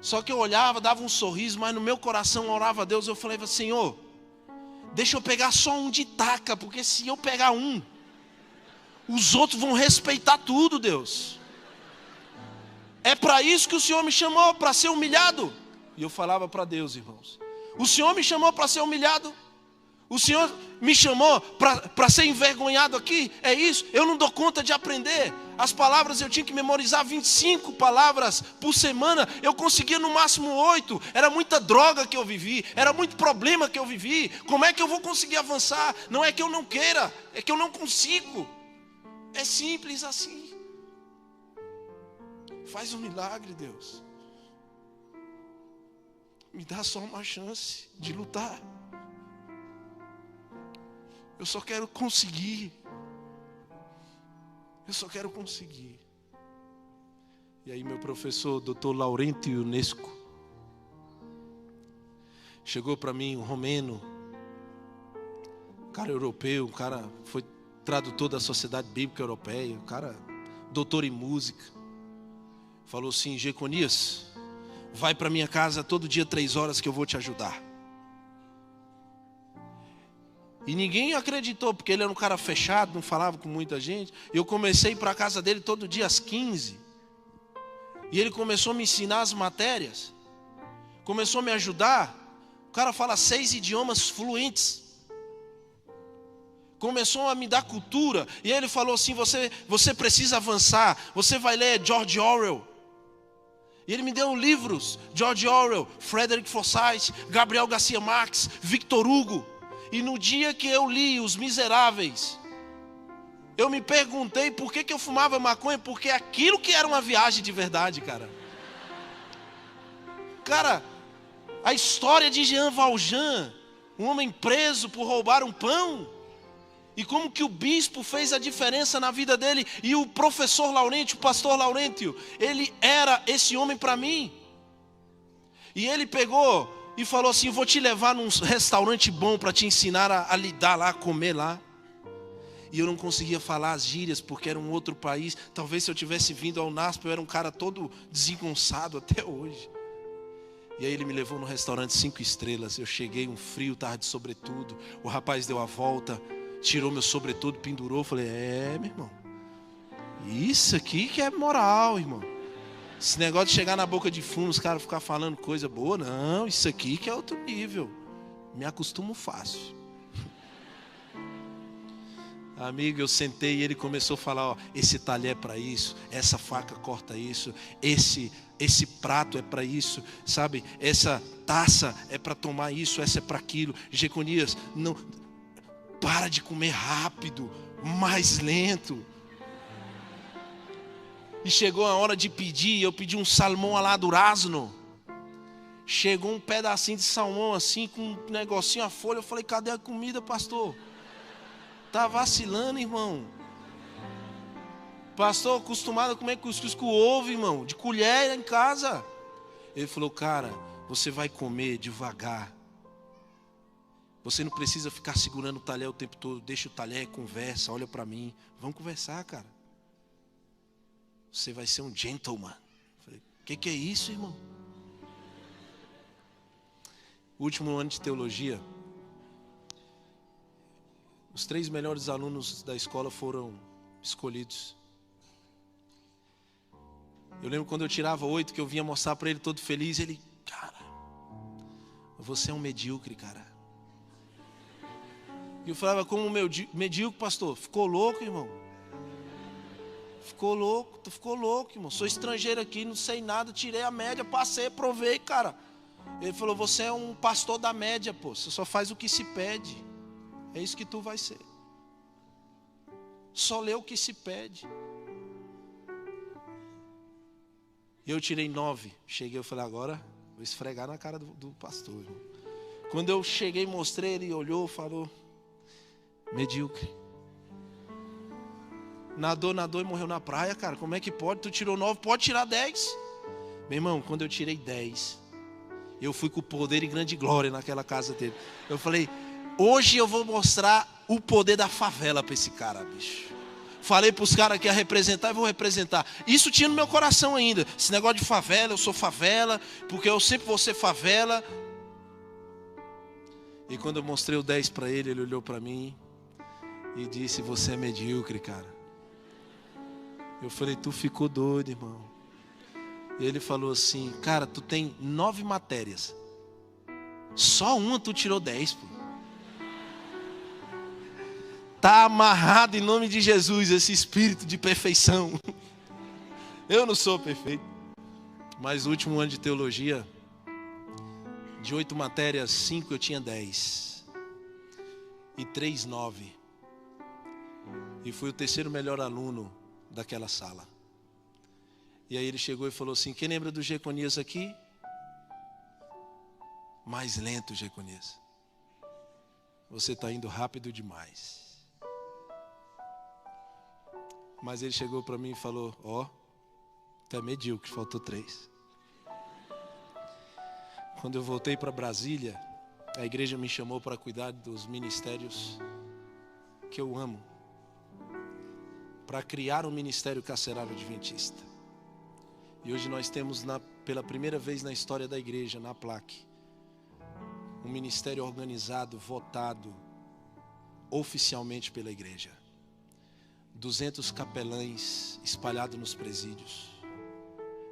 Só que eu olhava, dava um sorriso, mas no meu coração eu orava a Deus, eu falava, Senhor, deixa eu pegar só um de taca, porque se eu pegar um, os outros vão respeitar tudo, Deus. É para isso que o Senhor me chamou, para ser humilhado. E eu falava para Deus, irmãos, o Senhor me chamou para ser humilhado? O Senhor me chamou para ser envergonhado aqui? É isso? Eu não dou conta de aprender. As palavras eu tinha que memorizar 25 palavras por semana. Eu conseguia no máximo 8. Era muita droga que eu vivi. Era muito problema que eu vivi. Como é que eu vou conseguir avançar? Não é que eu não queira, é que eu não consigo. É simples assim. Faz um milagre, Deus. Me dá só uma chance de lutar. Eu só quero conseguir. Eu só quero conseguir. E aí meu professor, Dr. Laurentio Ionesco, chegou para mim, um romeno, um cara europeu, um cara foi tradutor da Sociedade Bíblica Europeia, um cara doutor em música. Falou assim: Jeconias, vai para minha casa todo dia 3 horas que eu vou te ajudar. E ninguém acreditou, porque ele era um cara fechado, não falava com muita gente. Eu comecei a ir para a casa dele todo dia às 15. E ele começou a me ensinar as matérias. Começou a me ajudar. O cara fala 6 idiomas fluentes. Começou a me dar cultura. E aí ele falou assim: você precisa avançar. Você vai ler George Orwell. E ele me deu livros: George Orwell, Frederick Forsyth, Gabriel Garcia Marques, Victor Hugo. E no dia que eu li Os Miseráveis, eu me perguntei por que eu fumava maconha. Porque aquilo que era uma viagem de verdade, cara. Cara, a história de Jean Valjean, um homem preso por roubar um pão. E como que o bispo fez a diferença na vida dele. E o professor Laurentio, o pastor Laurentio, ele era esse homem para mim. E ele pegou e falou assim: vou te levar num restaurante bom para te ensinar a lidar lá, a comer lá. E eu não conseguia falar as gírias porque era um outro país. Talvez se eu tivesse vindo ao NASP, eu era um cara todo desengonçado até hoje. E aí ele me levou no restaurante 5 estrelas. Eu cheguei, um frio, estava de sobretudo. O rapaz deu a volta, tirou meu sobretudo, pendurou. Falei: meu irmão, isso aqui que é moral, irmão. Esse negócio de chegar na boca de fumo, os caras ficar falando coisa boa, não, isso aqui que é outro nível. Me acostumo fácil. Amigo, eu sentei e ele começou a falar: ó, esse talher é para isso, essa faca corta isso, esse prato é para isso, sabe? Essa taça é para tomar isso, essa é para aquilo. Jeconias, não, para de comer rápido, mais lento. E chegou a hora de pedir, eu pedi um salmão à la durazno. Chegou um pedacinho de salmão assim, com um negocinho, a folha. Eu falei: cadê a comida, pastor? Tá vacilando, irmão. Pastor, acostumado a comer cuscuz com ovo, irmão, de colher em casa. Ele falou: cara, você vai comer devagar. Você não precisa ficar segurando o talher o tempo todo. Deixa o talher, conversa, olha para mim. Vamos conversar, cara. Você vai ser um gentleman. Falei: que é isso, irmão? Último ano de teologia, os 3 melhores alunos da escola foram escolhidos. Eu lembro quando eu tirava 8, que eu vinha mostrar para ele todo feliz. Ele: cara, você é um medíocre, cara. E eu falava: como medíocre, pastor? Ficou louco, irmão? Ficou louco, tu ficou louco, irmão. Sou estrangeiro aqui, não sei nada, tirei a média, passei, provei, cara. Ele falou: você é um pastor da média, pô. Você só faz o que se pede. É isso que tu vai ser. Só lê o que se pede. E eu tirei 9. Cheguei, eu falei: agora vou esfregar na cara do pastor, irmão. Quando eu cheguei, mostrei, ele olhou, falou: medíocre. Nadou e morreu na praia, cara. Como é que pode? Tu tirou 9, pode tirar 10. Meu irmão, quando eu tirei 10, eu fui com poder e grande glória naquela casa dele. Eu falei: hoje eu vou mostrar o poder da favela para esse cara, bicho. Falei para os caras que ia representar e vou representar. Isso tinha no meu coração ainda. Esse negócio de favela, eu sou favela, porque eu sempre vou ser favela. E quando eu mostrei o 10 para ele, ele olhou para mim e disse: você é medíocre, cara. Eu falei: tu ficou doido, irmão. E ele falou assim: cara, tu tem 9 matérias, só uma tu tirou 10, pô. Tá amarrado em nome de Jesus esse espírito de perfeição. Eu não sou perfeito. Mas no último ano de teologia, de 8 matérias, 5 eu tinha 10. E 3, 9. E fui o terceiro melhor aluno daquela sala. E aí ele chegou e falou assim: quem lembra do Jeconias aqui? Mais lento, Jeconias. Você está indo rápido demais. Mas ele chegou para mim e falou: ó, tu é medíocre, faltou 3. Quando eu voltei para Brasília, a igreja me chamou para cuidar dos ministérios que eu amo, para criar um ministério carcerário adventista. E hoje nós temos, pela primeira vez na história da igreja, na plaque, um ministério organizado, votado oficialmente pela igreja. 200 capelães espalhados nos presídios.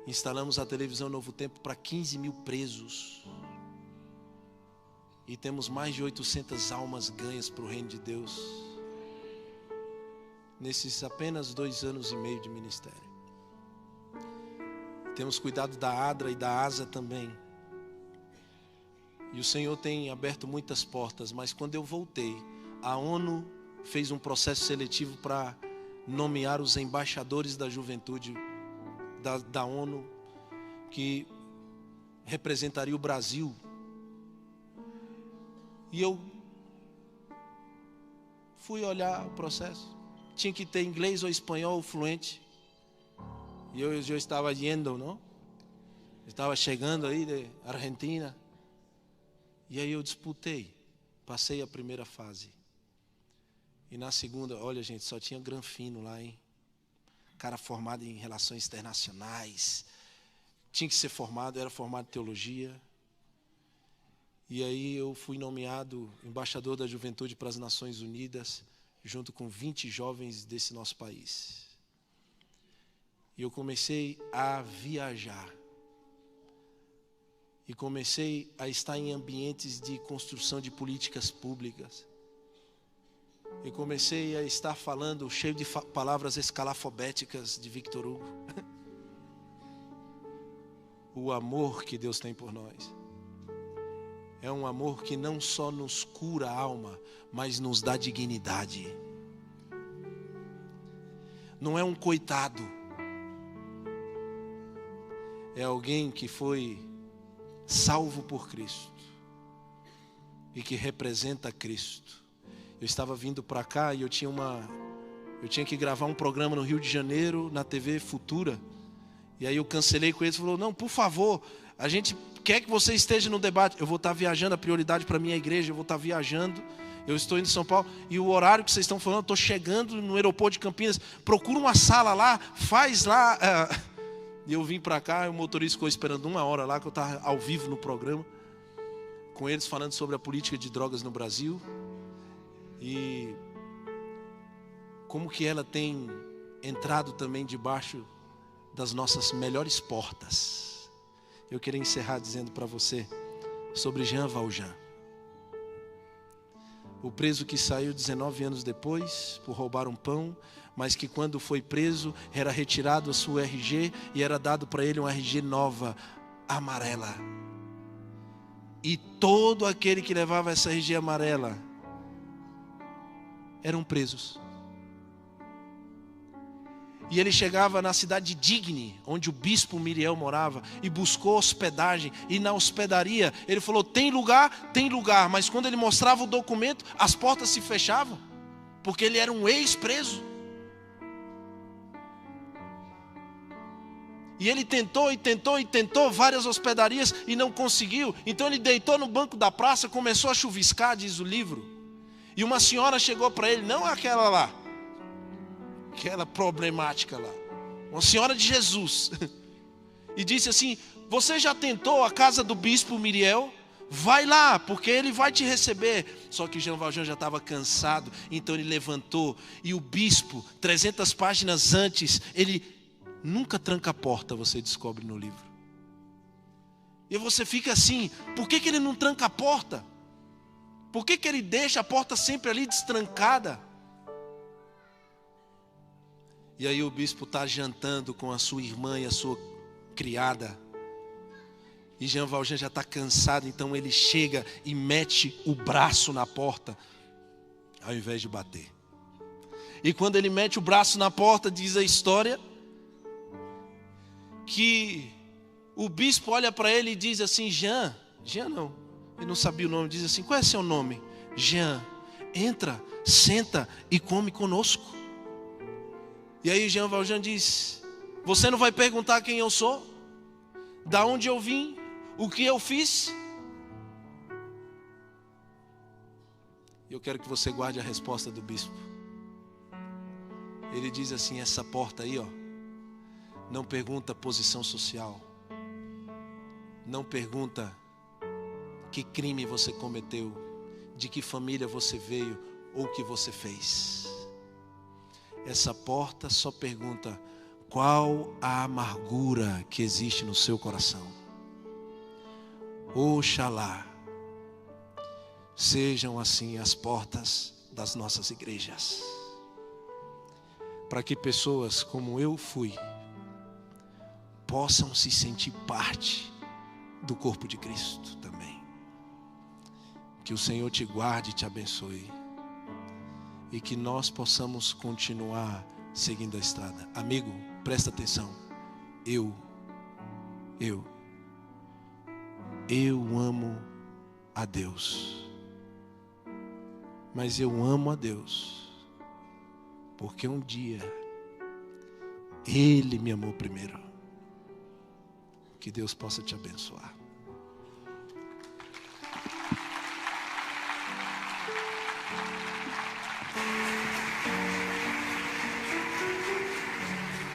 Instalamos a televisão Novo Tempo para 15 mil presos. E temos mais de 800 almas ganhas para o reino de Deus, nesses apenas 2 anos e meio de ministério. Temos cuidado da ADRA e da ASA também. E o Senhor tem aberto muitas portas, mas quando eu voltei, a ONU fez um processo seletivo para nomear os embaixadores da juventude da ONU, que representaria o Brasil. E eu fui olhar o processo. Tinha que ter inglês ou espanhol fluente. E eu estava indo, não? Estava chegando aí de Argentina. E aí eu disputei. Passei a primeira fase. E na segunda, olha gente, só tinha granfino lá, hein? Cara formado em relações internacionais. Tinha que ser formado, era formado em teologia. E aí eu fui nomeado embaixador da juventude para as Nações Unidas, junto com 20 jovens desse nosso país. E eu comecei a viajar. E comecei a estar em ambientes de construção de políticas públicas. E comecei a estar falando, cheio de palavras escalafobéticas de Victor Hugo. O amor que Deus tem por nós é um amor que não só nos cura a alma, mas nos dá dignidade. Não é um coitado. É alguém que foi salvo por Cristo e que representa Cristo. Eu estava vindo para cá e eu tinha que gravar um programa no Rio de Janeiro, na TV Futura. E aí eu cancelei com eles e falou: não, por favor, a gente quer que você esteja no debate. Eu vou estar viajando, a prioridade para a minha igreja, eu vou estar viajando. Eu estou indo em São Paulo e o horário que vocês estão falando, eu estou chegando no aeroporto de Campinas. Procura uma sala lá, faz lá. E eu vim para cá, o motorista ficou esperando 1 hora lá, que eu estava ao vivo no programa, com eles falando sobre a política de drogas no Brasil. E como que ela tem entrado também debaixo das nossas melhores portas. Eu queria encerrar dizendo para você sobre Jean Valjean. O preso que saiu 19 anos depois por roubar um pão, mas que quando foi preso era retirado a sua RG e era dado para ele uma RG nova, amarela. E todo aquele que levava essa RG amarela eram presos. E ele chegava na cidade de Digne, onde o bispo Miriel morava, e buscou hospedagem. E na hospedaria ele falou: tem lugar, mas quando ele mostrava o documento, as portas se fechavam, porque ele era um ex-preso. E ele tentou várias hospedarias e não conseguiu. Então ele deitou no banco da praça, começou a chuviscar, diz o livro. E uma senhora chegou para ele, não aquela lá, aquela problemática lá, uma senhora de Jesus, e disse assim: você já tentou a casa do bispo Miriel? Vai lá, porque ele vai te receber. Só que Jean Valjean já estava cansado, então ele levantou. E o bispo, 300 páginas antes, ele nunca tranca a porta, você descobre no livro. E você fica assim: por que ele não tranca a porta? Por que ele deixa a porta sempre ali destrancada? E aí o bispo está jantando com a sua irmã e a sua criada. E Jean Valjean já está cansado, então ele chega e mete o braço na porta, ao invés de bater. E quando ele mete o braço na porta, diz a história que o bispo olha para ele e diz assim: Jean não, ele não sabia o nome, diz assim: qual é seu nome? Jean, entra, senta e come conosco. E aí Jean Valjean diz: você não vai perguntar quem eu sou? Da onde eu vim? O que eu fiz? Eu quero que você guarde a resposta do bispo. Ele diz assim: essa porta aí, ó, não pergunta posição social, não pergunta que crime você cometeu, de que família você veio ou o que você fez. Essa porta só pergunta qual a amargura que existe no seu coração. Oxalá sejam assim as portas das nossas igrejas, para que pessoas como eu fui possam se sentir parte do corpo de Cristo também. Que o Senhor te guarde e te abençoe, e que nós possamos continuar seguindo a estrada. Amigo, presta atenção. Eu amo a Deus, mas eu amo a Deus porque um dia Ele me amou primeiro. Que Deus possa te abençoar.